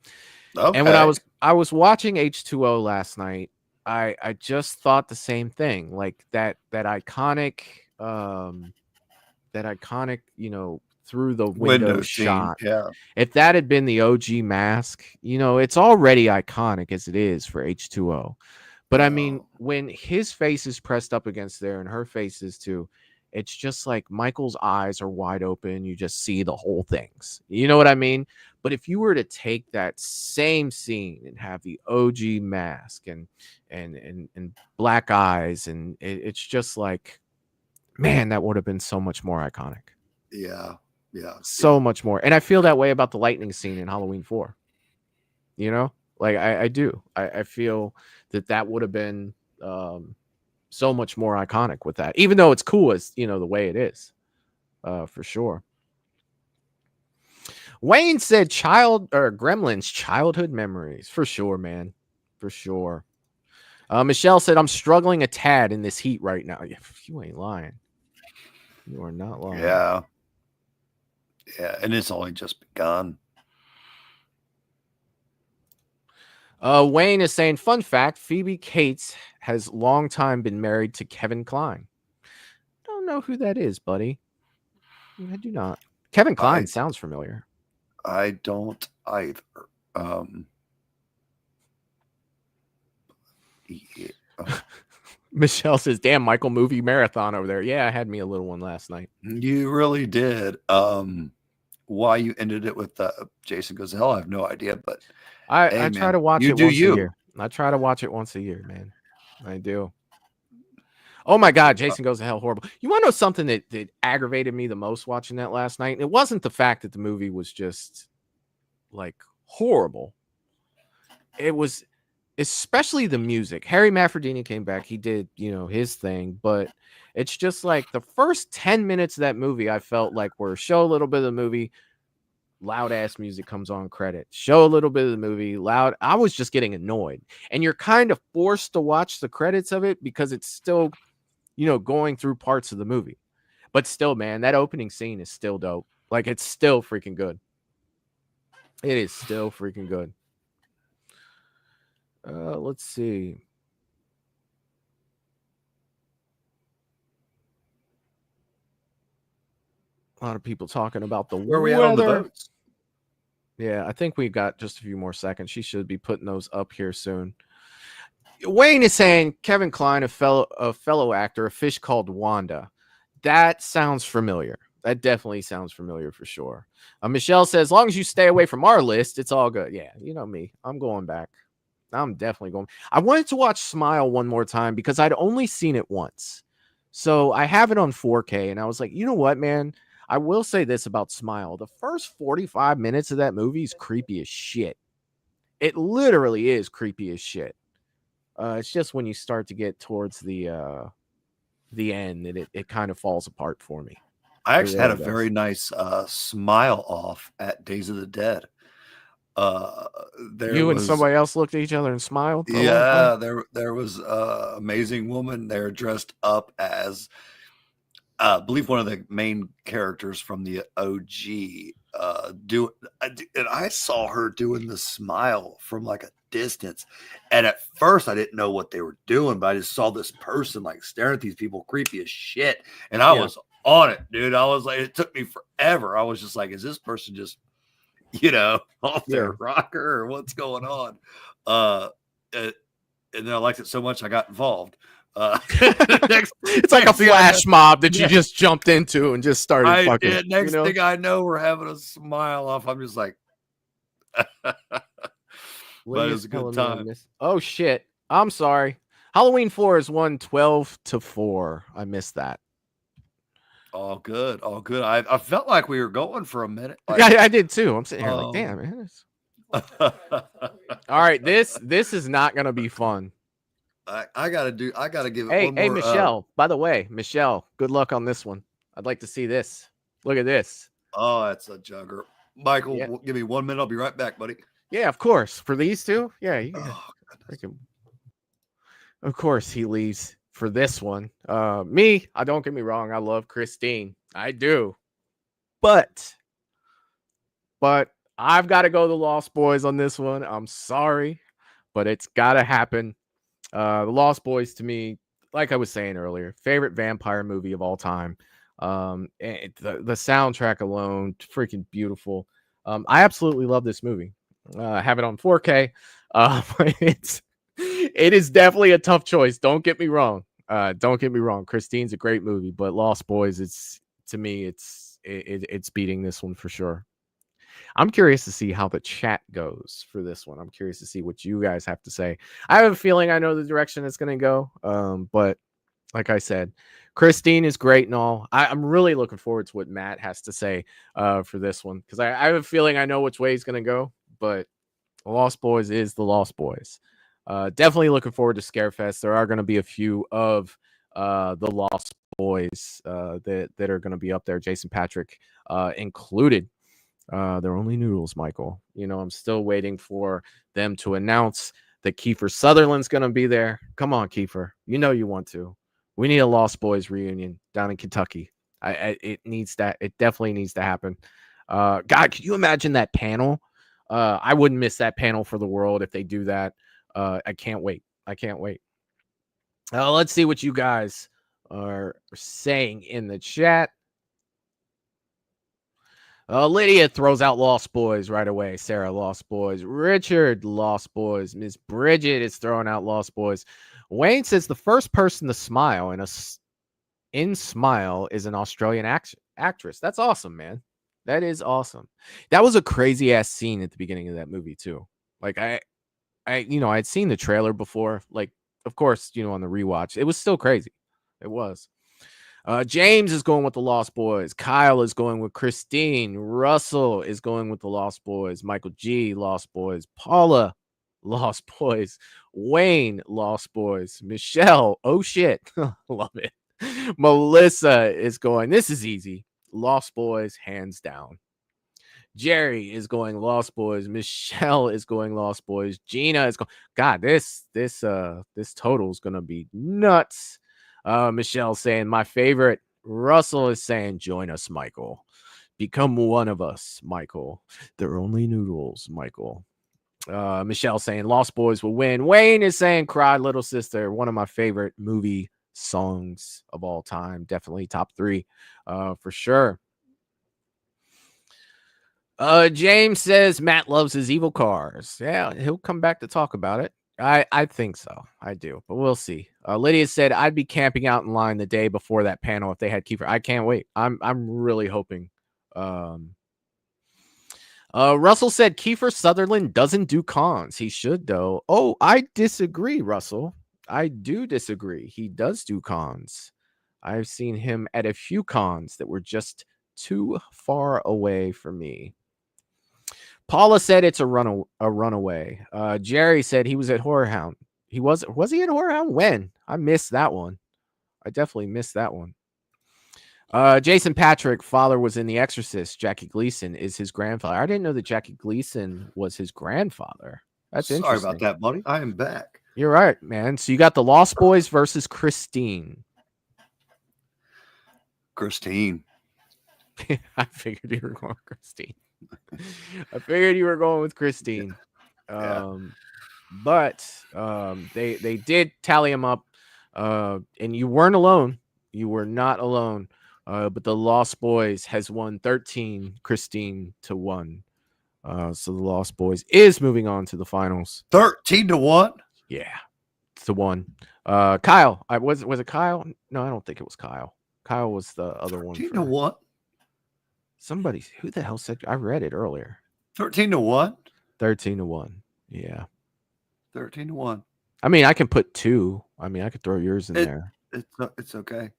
Okay. And when I was watching H2O last night, I just thought the same thing, like that iconic, you know, through the window shot. Scene, yeah. If that had been the OG mask, you know, it's already iconic as it is for H2O. But I mean, when his face is pressed up against there and her face is too, it's just like Michael's eyes are wide open. You just see the whole things. You know what I mean? But if you were to take that same scene and have the OG mask and black eyes, and it's just like, man, that would have been so much more iconic. Yeah. So much more. And I feel that way about the lightning scene in Halloween 4. You know, like I do. I feel that would have been so much more iconic with that, even though it's cool as, you know, the way it is, for sure. Wayne said Gremlins childhood memories, for sure, man, for sure. Michelle said, I'm struggling a tad in this heat right now. You ain't lying. You are not lying. Yeah. And it's only just begun. Wayne is saying, fun fact, Phoebe Cates has long time been married to Kevin Kline. Don't know who that is, buddy. I do not. Kevin Kline sounds familiar. I don't either. Michelle says, damn, Michael movie marathon over there. Yeah, I had me a little one last night. You really did. Why you ended it with Jason Goes to Hell, I have no idea, but I try to watch it once a year. I try to watch it once a year, man. I do. Oh my God, Jason Goes to Hell, horrible. You want to know something that aggravated me the most watching that last night? It wasn't the fact that the movie was just like horrible. It was especially the music. Harry Maffredini came back. He did, you know, his thing, but it's just like the first 10 minutes of that movie, I felt like were show a little bit of the movie, loud ass music comes on credit, show a little bit of the movie, loud. I was just getting annoyed, and you're kind of forced to watch the credits of it because it's still, you know, going through parts of the movie. But still, man, that opening scene is still dope. Like, it's still freaking good. It is still freaking good. Let's see. A lot of people talking about the where are we at on the votes? Yeah, I think we got just a few more seconds. She should be putting those up here soon. Wayne is saying Kevin Kline, a fellow actor, A Fish Called Wanda. That sounds familiar. That definitely sounds familiar for sure. Michelle says, as long as you stay away from our list, it's all good. Yeah, you know me. I'm going back. I'm definitely going. I wanted to watch Smile one more time because I'd only seen it once. So I have it on 4K, and I was like, you know what, man? I will say this about Smile. The first 45 minutes of that movie is creepy as shit. It literally is creepy as shit. It's just when you start to get towards the end that it kind of falls apart for me. I actually had a very nice smile off at Days of the Dead. And somebody else looked at each other and smiled. Yeah, there was an amazing woman there dressed up as I believe one of the main characters from the OG. And I saw her doing the smile from like a distance, and at first I didn't know what they were doing, but I just saw this person like staring at these people, creepy as shit, and I was on it, dude. I was like, it took me forever. I was just like, is this person just, you know, off their rocker or what's going on? And then I liked it so much I got involved. It's like a flash mob that you just jumped into and just started fucking. Next thing I know, we're having a smile off. I'm just like, but it was a good time. Oh shit! I'm sorry. Halloween 4 is 12-4. I missed that. All good. I felt like we were going for a minute. Like, yeah, I did too. I'm sitting here like, damn, man. All right, this is not gonna be fun. I gotta give it one more. Hey, Michelle, by the way, Michelle, good luck on this one. I'd like to see this. Look at this. Oh, that's a jugger. Michael, give me 1 minute. I'll be right back, buddy. Yeah, of course. For these two? Yeah. Of course he leaves for this one. Me, I don't get me wrong. I love Christine. I do. But I've got to go the Lost Boys on this one. I'm sorry, but it's got to happen. The Lost Boys, to me, like I was saying earlier, favorite vampire movie of all time. And the soundtrack alone, freaking beautiful. I absolutely love this movie. I have it on 4K. It is definitely a tough choice. Don't get me wrong. Don't get me wrong. Christine's a great movie, but Lost Boys, it's to me, it's beating this one for sure. I'm curious to see how the chat goes for this one. I'm curious to see what you guys have to say. I have a feeling I know the direction it's going to go. But like I said, Christine is great and all. I'm really looking forward to what Matt has to say for this one, because I have a feeling I know which way he's going to go. But the Lost Boys is the Lost Boys. Definitely looking forward to Scarefest. There are going to be a few of the Lost Boys that are going to be up there. Jason Patric included. They're only noodles, Michael. You know, I'm still waiting for them to announce that Kiefer Sutherland's going to be there. Come on, Kiefer. You know you want to. We need a Lost Boys reunion down in Kentucky. It needs that. It definitely needs to happen. God, can you imagine that panel? I wouldn't miss that panel for the world if they do that. I can't wait. I can't wait. Let's see what you guys are saying in the chat. Lydia throws out Lost Boys right away. Sarah, Lost Boys. Richard, Lost Boys. Miss Bridget is throwing out Lost Boys. Wayne says the first person to smile in Smile is an Australian actress. That's awesome, man. That is awesome. That was a crazy ass scene at the beginning of that movie too. Like I'd seen the trailer before. Like, of course, on the rewatch, it was still crazy. It was. James is going with the Lost Boys. Kyle is going with Christine. Russell is going with the Lost Boys. Michael G, Lost Boys. Paula, Lost Boys. Wayne, Lost Boys. Michelle, oh shit. Love it. Melissa is going, this is easy. Lost Boys, hands down. Jerry is going Lost Boys. Michelle is going Lost Boys. Gina is going. God, this total is gonna be nuts. Michelle saying my favorite. Russell is saying join us, Michael. Become one of us, Michael. They're only noodles, Michael. Michelle saying Lost Boys will win. Wayne is saying Cry Little Sister, one of my favorite movie songs of all time. Definitely top 3 for sure. James says Matt loves his evil cars. Yeah, he'll come back to talk about it. I think so. I do, but we'll see. Lydia said I'd be camping out in line the day before that panel if they had Kiefer. I can't wait. I'm really hoping. Russell said Kiefer Sutherland doesn't do cons. He should though. Oh, I disagree, Russell. I do disagree. He does do cons. I've seen him at a few cons that were just too far away for me. Paula said it's a runaway. Jerry said he was at Horror Hound. Was he at Horror Hound? When? I missed that one. I definitely missed that one. Jason Patric, father was in The Exorcist. Jackie Gleason is his grandfather. I didn't know that Jackie Gleason was his grandfather. That's interesting. Sorry about that, buddy. I am back. You're right, man. So you got the Lost Boys versus Christine. Christine. I figured you were going with Christine. I figured you were going with Christine. But they did tally them up. And you weren't alone. You were not alone. But the Lost Boys has won 13, Christine to 1. So the Lost Boys is moving on to the finals. 13-1? Yeah. To 1. Kyle. Was it Kyle? No, I don't think it was Kyle. Kyle was the other one. 13-1? Somebody, who the hell said? I read it earlier. 13-1? 13-1. Yeah. 13-1. I mean, I can put 2. I mean, I could throw yours in there. It's okay.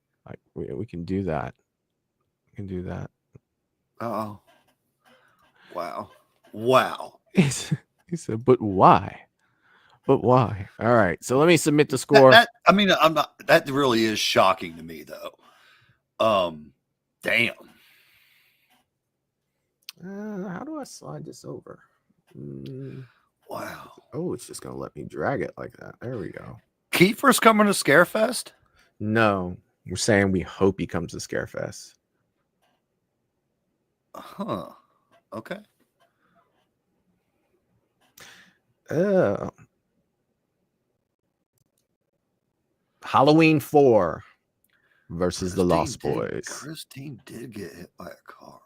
We can do that. We can do that. Oh. Wow. He said, but why? But why? All right. So let me submit the score. I'm not. That really is shocking to me, though. Damn. How do I slide this over? Wow. Oh, it's just gonna let me drag it like that. There we go. Kiefer's coming to Scarefest? No, we're saying we hope he comes to Scarefest. Huh. Okay. Halloween 4 versus the Lost Boys. Christine did get hit by a car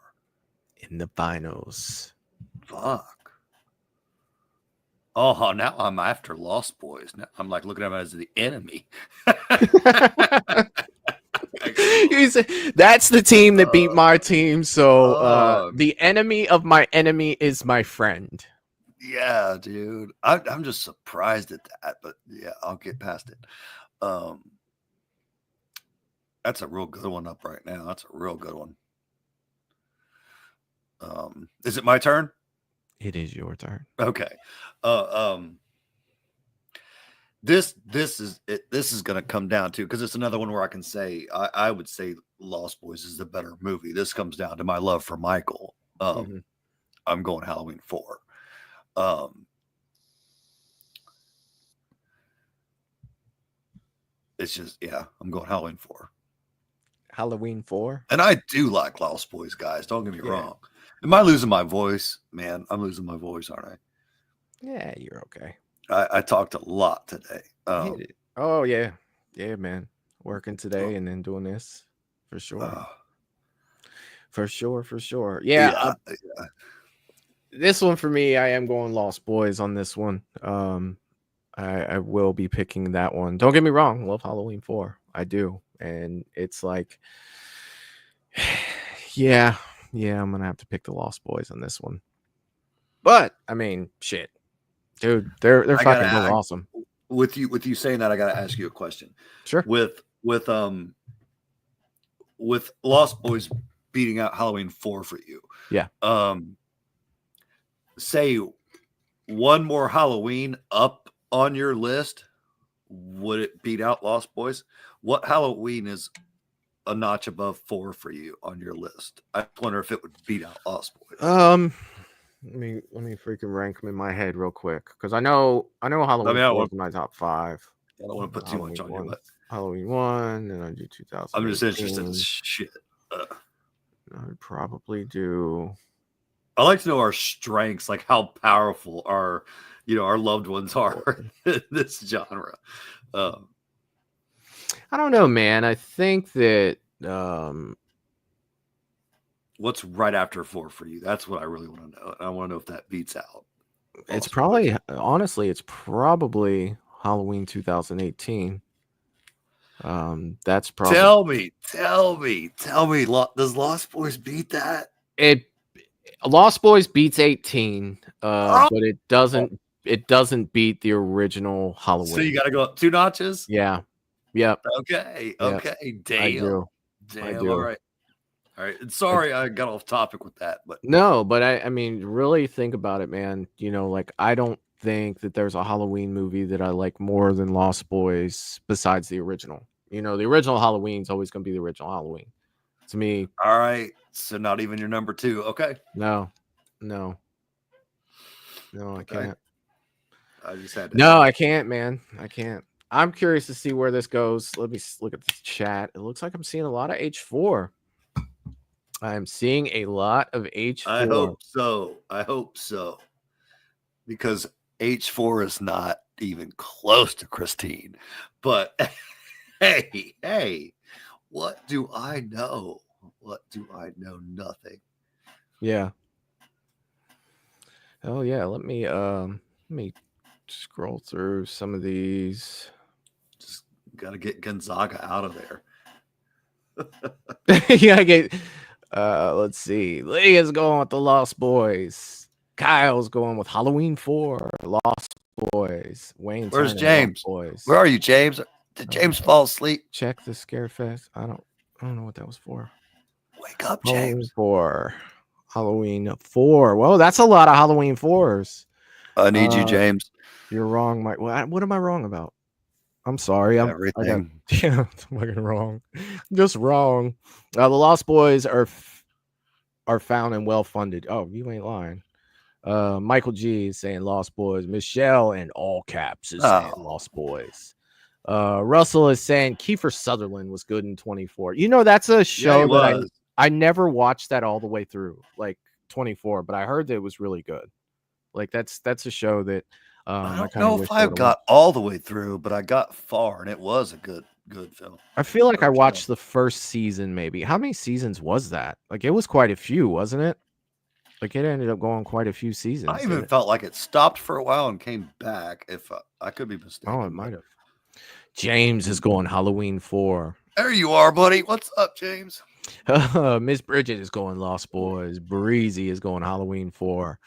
in the finals. Fuck. Oh, now I'm after Lost Boys. Now I'm like looking at them as the enemy. That's the team that beat my team. So Oh. the enemy of my enemy is my friend. Yeah, dude. I'm just surprised at that, but yeah, I'll get past it. That's a real good one up right now. That's a real good one. Is it my turn? It is your turn. Okay. This is gonna come down to, because it's another one where I can say I would say Lost Boys is the better movie. This comes down to my love for Michael. I'm going Halloween 4. It's just, yeah, I'm going Halloween 4. Halloween 4. And I do like Lost Boys, guys. Don't get me wrong. Am I losing my voice? Man, I'm losing my voice, aren't I? Yeah, you're okay. I talked a lot today. Oh, yeah. Yeah, man. Working today and then doing this for sure. For sure. Yeah. This one for me, I am going Lost Boys on this one. I will be picking that one. Don't get me wrong. Love Halloween 4. I do. And it's like, yeah, I'm going to have to pick the Lost Boys on this one. But, I mean, shit. Dude, they're fucking really awesome. With you saying that, I got to ask you a question. Sure. With Lost Boys beating out Halloween 4 for you. Yeah. Say one more Halloween up on your list, would it beat out Lost Boys? What Halloween is a notch above 4 for you on your list? I wonder if it would beat out Lost Boys. Let me freaking rank them in my head real quick, because I know Halloween 4 is my top 5. I don't want to put too much on you, but Halloween 1, and I do 2000. I'm just interested in shit. I'd probably do. I like to know our strengths, like how powerful our loved ones are in this genre. I don't know, man. I think that what's right after 4 for you? That's what I really want to know. I want to know if that beats out. It's probably, honestly, it's probably Halloween 2018. That's probably. Tell me. Does Lost Boys beat that? Lost Boys beats 18, but it doesn't beat the original Halloween. So you got to go up 2 notches. Yeah. Yep. Okay. Yep. Damn. I do. All right. Sorry, I got off topic with that, but no. But I mean, really think about it, man. Like, I don't think that there's a Halloween movie that I like more than Lost Boys besides the original. The original Halloween's always going to be the original Halloween to me. All right. So not even your number 2. Okay. No, I can't. I just had to. No, I can't, man. I can't. I'm curious to see where this goes. Let me look at the chat. It looks like I'm seeing a lot of H4. I'm seeing a lot of H4. I hope so. Because H4 is not even close to Christine. But hey, what do I know? Nothing. Yeah. Oh yeah, let me scroll through some of these. Just gotta get Gonzaga out of there. Yeah, let's see. Leah's going with the Lost Boys. Kyle's going with Halloween 4, Lost Boys. Wayne, where's James? Boys. Where are you, James? Did James fall asleep? Check the Scarefest. I don't know what that was for. Wake up, James. Halloween 4. Whoa, that's a lot of Halloween 4s. I need you, James. You're wrong, Mike. What am I wrong about? I'm sorry. Everything. I'm fucking wrong. Just wrong. The Lost Boys are found and well funded. Oh, you ain't lying. Michael G is saying Lost Boys. Michelle in all caps is saying Lost Boys. Russell is saying Kiefer Sutherland was good in 24. That's a show that I never watched that all the way through, like 24, but I heard that it was really good. Like that's a show that I don't know if I got all the way through, but I got far, and it was a good film. I feel like I watched the first season, maybe. How many seasons was that? Like, it was quite a few, wasn't it? Like it ended up going quite a few seasons. I even felt like it stopped for a while and came back. If I could be mistaken. Oh, it might have. James is going Halloween 4. There you are, buddy. What's up, James? Miss Bridget is going Lost Boys. Breezy is going Halloween 4.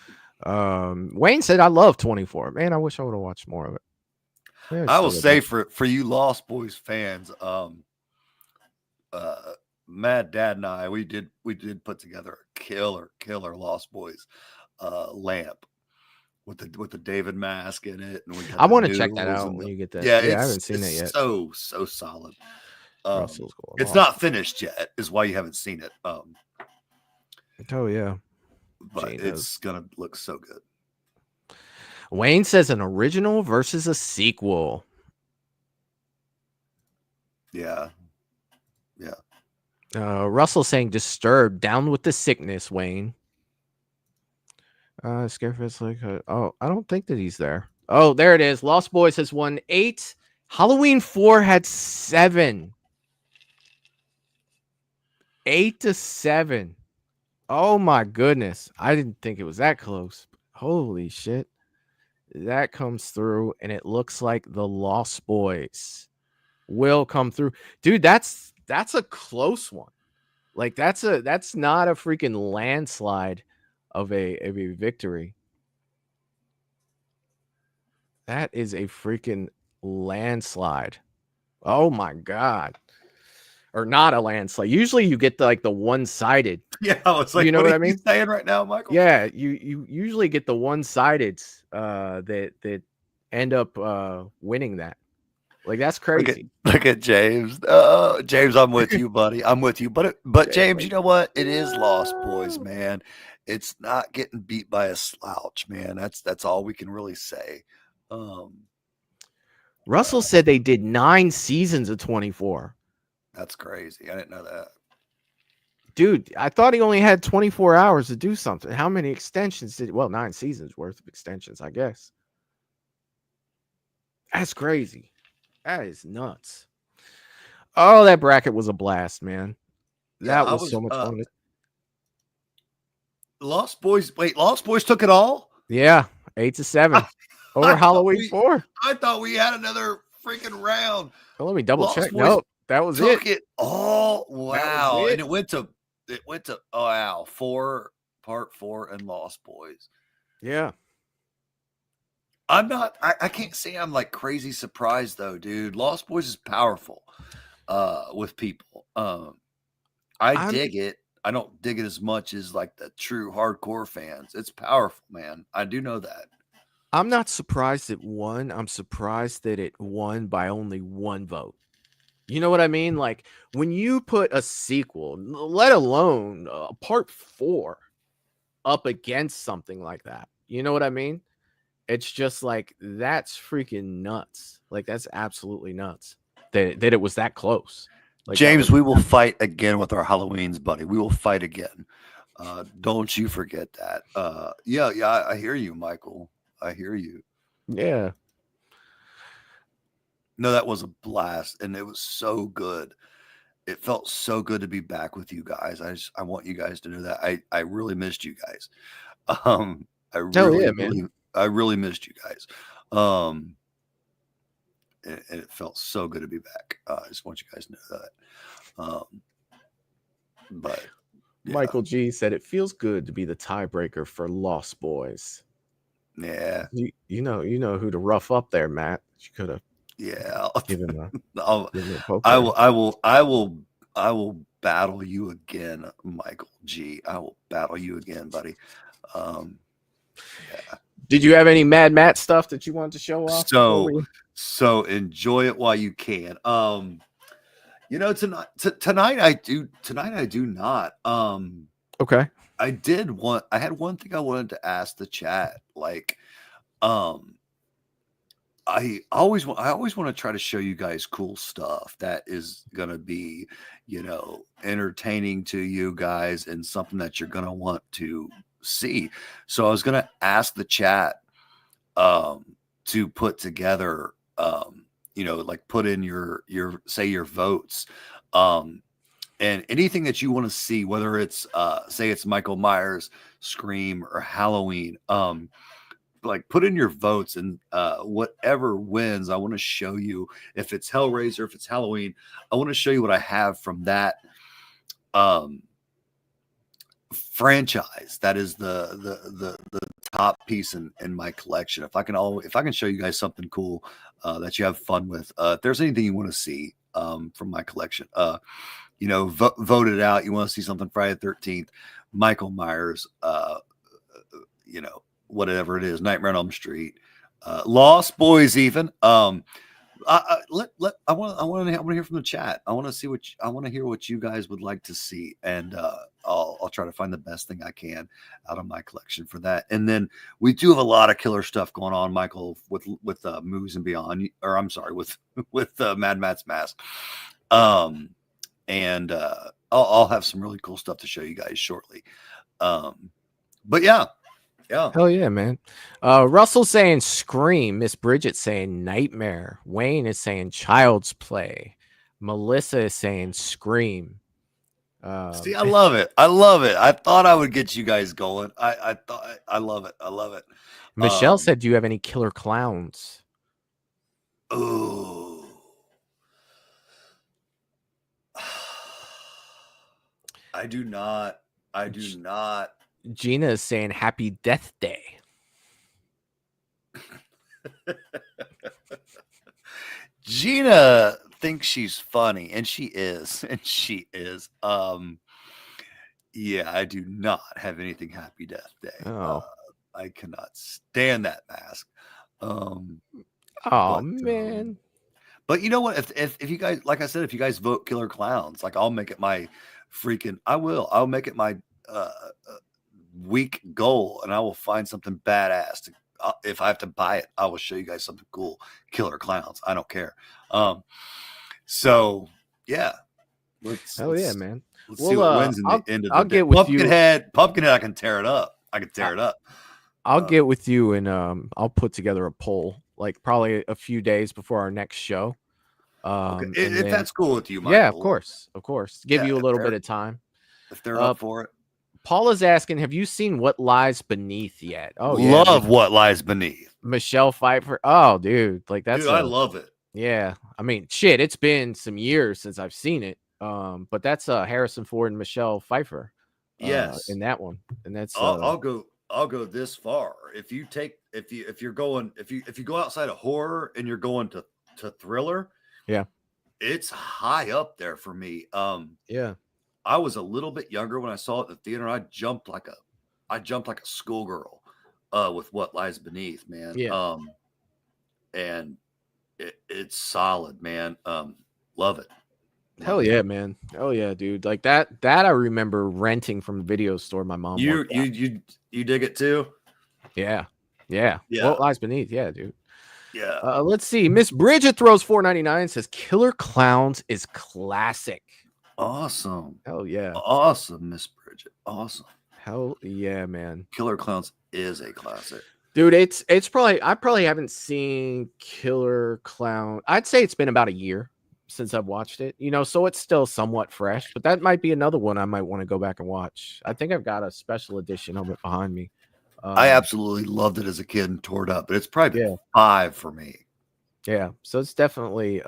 Wayne said, I love 24. Man, I wish I would have watched more of it. Yeah, I will say for you Lost Boys fans, Mad Dad and I, we did put together a killer Lost Boys lamp with the David mask in it, and I want to check that out when you get that. Yeah, I haven't seen it yet. So solid. Russell's going it's off. not finished yet, is why you haven't seen it. Oh yeah, but it's gonna look so good. Wayne says an original versus a sequel. Yeah. Russell saying Disturbed, down with the sickness, Wayne. Scarface like I don't think that he's there. Oh, there it is. Lost Boys has won 8. Halloween 4 had 7. 8-7. Oh my goodness. I didn't think it was that close. Holy shit. That comes through, and it looks like the Lost Boys will come through. Dude, that's a close one. Like that's not a freaking landslide of a victory. That is a freaking landslide. Oh my god. Or not a landslide. Usually you get the one-sided. Yeah, it's like, you know what I mean? You saying right now, Michael? Yeah, you usually get the one-sided that end up winning that. Like that's crazy. Look at James. James, I'm with you, buddy. I'm with you. But James, you know what? It is Lost Boys, man. It's not getting beat by a slouch, man. That's all we can really say. Russell said they did 9 seasons of 24. That's crazy. I didn't know that. Dude, I thought he only had 24 hours to do something. How many extensions did 9 seasons worth of extensions, I guess. That's crazy. That is nuts. Oh, that bracket was a blast, man. That was so much fun. Lost Boys took it all? Yeah, 8-7 over Halloween 4. I thought we had another freaking round. Well, let me double check. Nope, that was it. Took it all. Wow. And it went to part 4 and Lost Boys. Yeah. I can't say I'm like crazy surprised though, dude. Lost Boys is powerful with people. I dig it. I don't dig it as much as like the true hardcore fans. It's powerful, man. I do know that. I'm not surprised it won. I'm surprised that it won by only 1 vote. You know what I mean? Like when you put a sequel, let alone part 4, up against something like that. You know what I mean? It's just like that's freaking nuts. Like that's absolutely nuts that it was that close. Like, James, we will fight again with our Halloweens, buddy. We will fight again. Don't you forget that. Yeah, I hear you, Michael. I hear you. Yeah. No, that was a blast, and it was so good. It felt so good to be back with you guys. I want you guys to know that I really missed you guys. I really missed you guys. And it felt so good to be back. I just want you guys to know that. But yeah. Michael G said it feels good to be the tiebreaker for Lost Boys. Yeah. You know who to rough up there, Matt. You could have given I will battle you again, Michael G. I will battle you again, buddy. Yeah. Did you have any Mad Matt stuff that you wanted to show off? So enjoy it while you can. Tonight I do not. Okay. I had one thing I wanted to ask the chat. Like, I always want to try to show you guys cool stuff that is going to be, entertaining to you guys and something that you're going to want to see. So I was going to ask the chat to put together, like put in your votes and anything that you want to see, whether it's say it's Michael Myers, Scream, or Halloween, like put in your votes, and whatever wins, I want to show you. If it's Hellraiser, if it's Halloween, I want to show you what I have from that franchise. That is the top piece in my collection. If I can show you guys something cool that you have fun with, if there's anything you want to see from my collection, vote it out. You want to see something Friday the 13th, Michael Myers, whatever it is, Nightmare on Elm Street, Lost Boys, even. I want to hear from the chat. I want to hear what you guys would like to see, and I'll try to find the best thing I can out of my collection for that. And then we do have a lot of killer stuff going on, Michael, with Movies and Beyond, or I'm sorry, with Mad Matt's Mask. And I'll have some really cool stuff to show you guys shortly. But yeah. Hell yeah, man. Russell's saying Scream. Miss Bridget saying Nightmare. Wayne is saying Child's Play. Melissa is saying Scream. See, I love it. I thought I would get you guys going. I love it. Michelle said, do you have any killer clowns? Oh. I do not. Gina is saying Happy Death Day. Gina thinks she's funny, and she is. Yeah, I do not have anything Happy Death Day. Oh. I cannot stand that mask. Man. But you know what? If you guys, like I said, if you guys vote Killer Clowns, like I'll make it my I'll make it my week goal, and I will find something badass. If I have to buy it, I will show you guys something cool. Killer Clowns. I don't care. So yeah. Yeah, man. Let's see what wins in the end of the day. Get with Pumpkinhead, I can tear it up. I'll get with you, and I'll put together a poll, like probably a few days before our next show. Okay. If that's cool with you, Michael. Yeah, of course. Give you a little bit of time. If they're up for it. Paula's asking, have you seen What Lies Beneath yet? Oh, yeah. Love What Lies Beneath. Michelle Pfeiffer. Oh, dude. Like that's I love it. Yeah. I mean, shit, it's been some years since I've seen it. But that's Harrison Ford and Michelle Pfeiffer. Yes. In that one. And that's I'll go this far. If you go outside of horror and you're going to thriller, yeah, it's high up there for me. Yeah. I was a little bit younger when I saw it in the theater. I jumped like a schoolgirl with What Lies Beneath, man. Yeah. And it's solid, man. Love it. Hell yeah, man. Oh yeah, dude. Like that I remember renting from a video store my mom. You dig it too? Yeah. What Lies Beneath? Yeah, dude. Yeah. Let's see. Miss Bridget throws $4.99, says Killer Clowns is classic. Awesome. Hell yeah. Awesome, Miss Bridget. Awesome. Hell yeah, man. Killer Clowns is a classic. Dude, it's probably, I probably haven't seen Killer Clown. I'd say it's been about a year since I've watched it, so it's still somewhat fresh, but that might be another one I might want to go back and watch. I think I've got a special edition of it behind me. I absolutely loved it as a kid and tore it up, but it's probably 5 for me. Yeah. So it's definitely,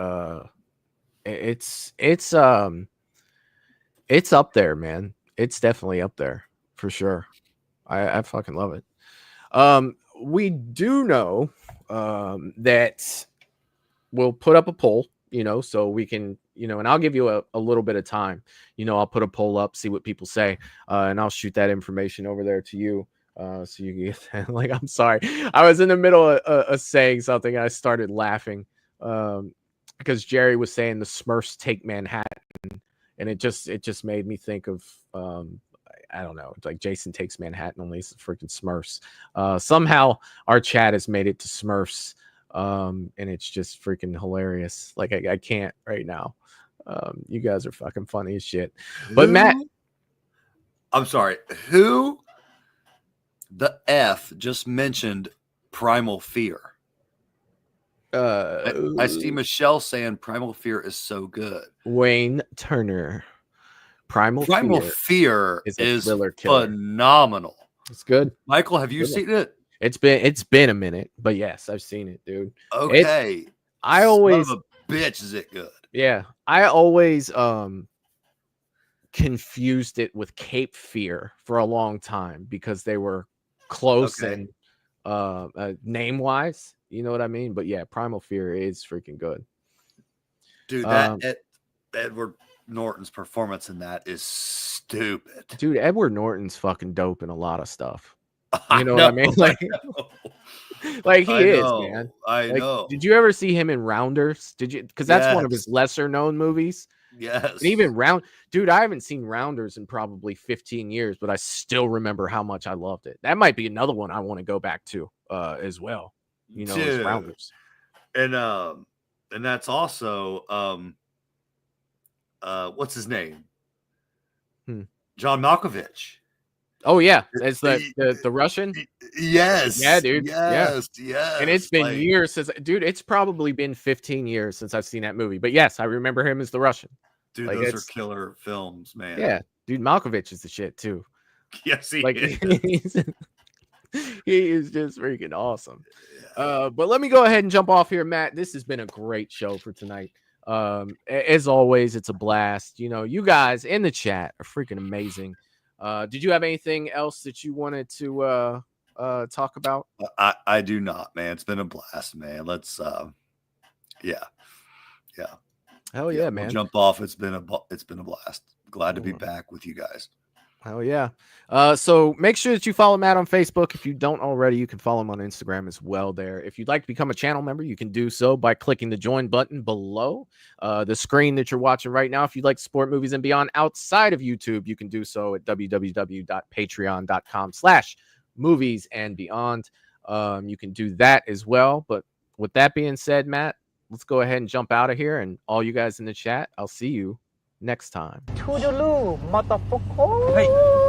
it's up there, man. It's definitely up there for sure. I fucking love it. We do know that we'll put up a poll, so we can, and I'll give you a little bit of time. I'll put a poll up, see what people say, and I'll shoot that information over there to you. So you can get that. Like, I'm sorry. I was in the middle of saying something and I started laughing because Jerry was saying the Smurfs take Manhattan. And it just made me think of, I don't know, like Jason Takes Manhattan, only it's freaking Smurfs. Somehow our chat has made it to Smurfs, and it's just freaking hilarious. Like I can't right now. You guys are fucking funny as shit. But Matt, I'm sorry. Who the F just mentioned Primal Fear? I see Michelle saying Primal Fear is so good. Wayne Turner. Primal Fear Fear is a is thriller killer. phenomenal. It's good. Michael, have you Good one. seen it? It's been a minute, but yes, I've seen it, dude. Okay. I always Son of a bitch, is it good? Yeah, I always confused it with Cape Fear for a long time because they were close Okay. and name wise, you know what I mean? But yeah, Primal Fear is freaking good. Dude, that Edward Norton's performance in that is stupid. Dude, Edward Norton's fucking dope in a lot of stuff. I You know what I mean? Like, like he is, man. I Like, know. did you ever see him in Rounders? Did you? Because that's one of his Yes. lesser known movies. Yes. And even dude, I haven't seen Rounders in probably 15 years, but I still remember how much I loved it. That might be another one I want to go back to as well. You know, is Dude. Rounders. And that's also what's his name? John Malkovich. Oh yeah, it's the Russian. Yes. Yeah, dude. Yes. Yeah. Yes. And it's been Like, years since, dude. It's probably been 15 years since I've seen that movie. But yes, I remember him as the Russian. dude, Like, those are it's- killer films, man. Yeah, dude. Malkovich is the shit too. Yes, he Like is. he is just freaking awesome. But let me go ahead and jump off here, Matt. This has been a great show for tonight. As always, it's a blast. You know, you guys in the chat are freaking amazing. Did you have anything else that you wanted to talk about? I do not, man. It's been a blast, man. Let's yeah. Hell yeah, We'll man. jump off. It's been a blast. Glad to be back with you guys. Hell yeah. So make sure that you follow Matt on Facebook. If you don't already, you can follow him on Instagram as well there. If you'd like to become a channel member, you can do so by clicking the join button below the screen that you're watching right now. If you'd like to support Movies and Beyond outside of YouTube, you can do so at www.patreon.com/moviesandbeyond. You can do that as well. But with that being said, Matt, let's go ahead and jump out of here. And all you guys in the chat, I'll see you next time. Toodaloo, motherfucker.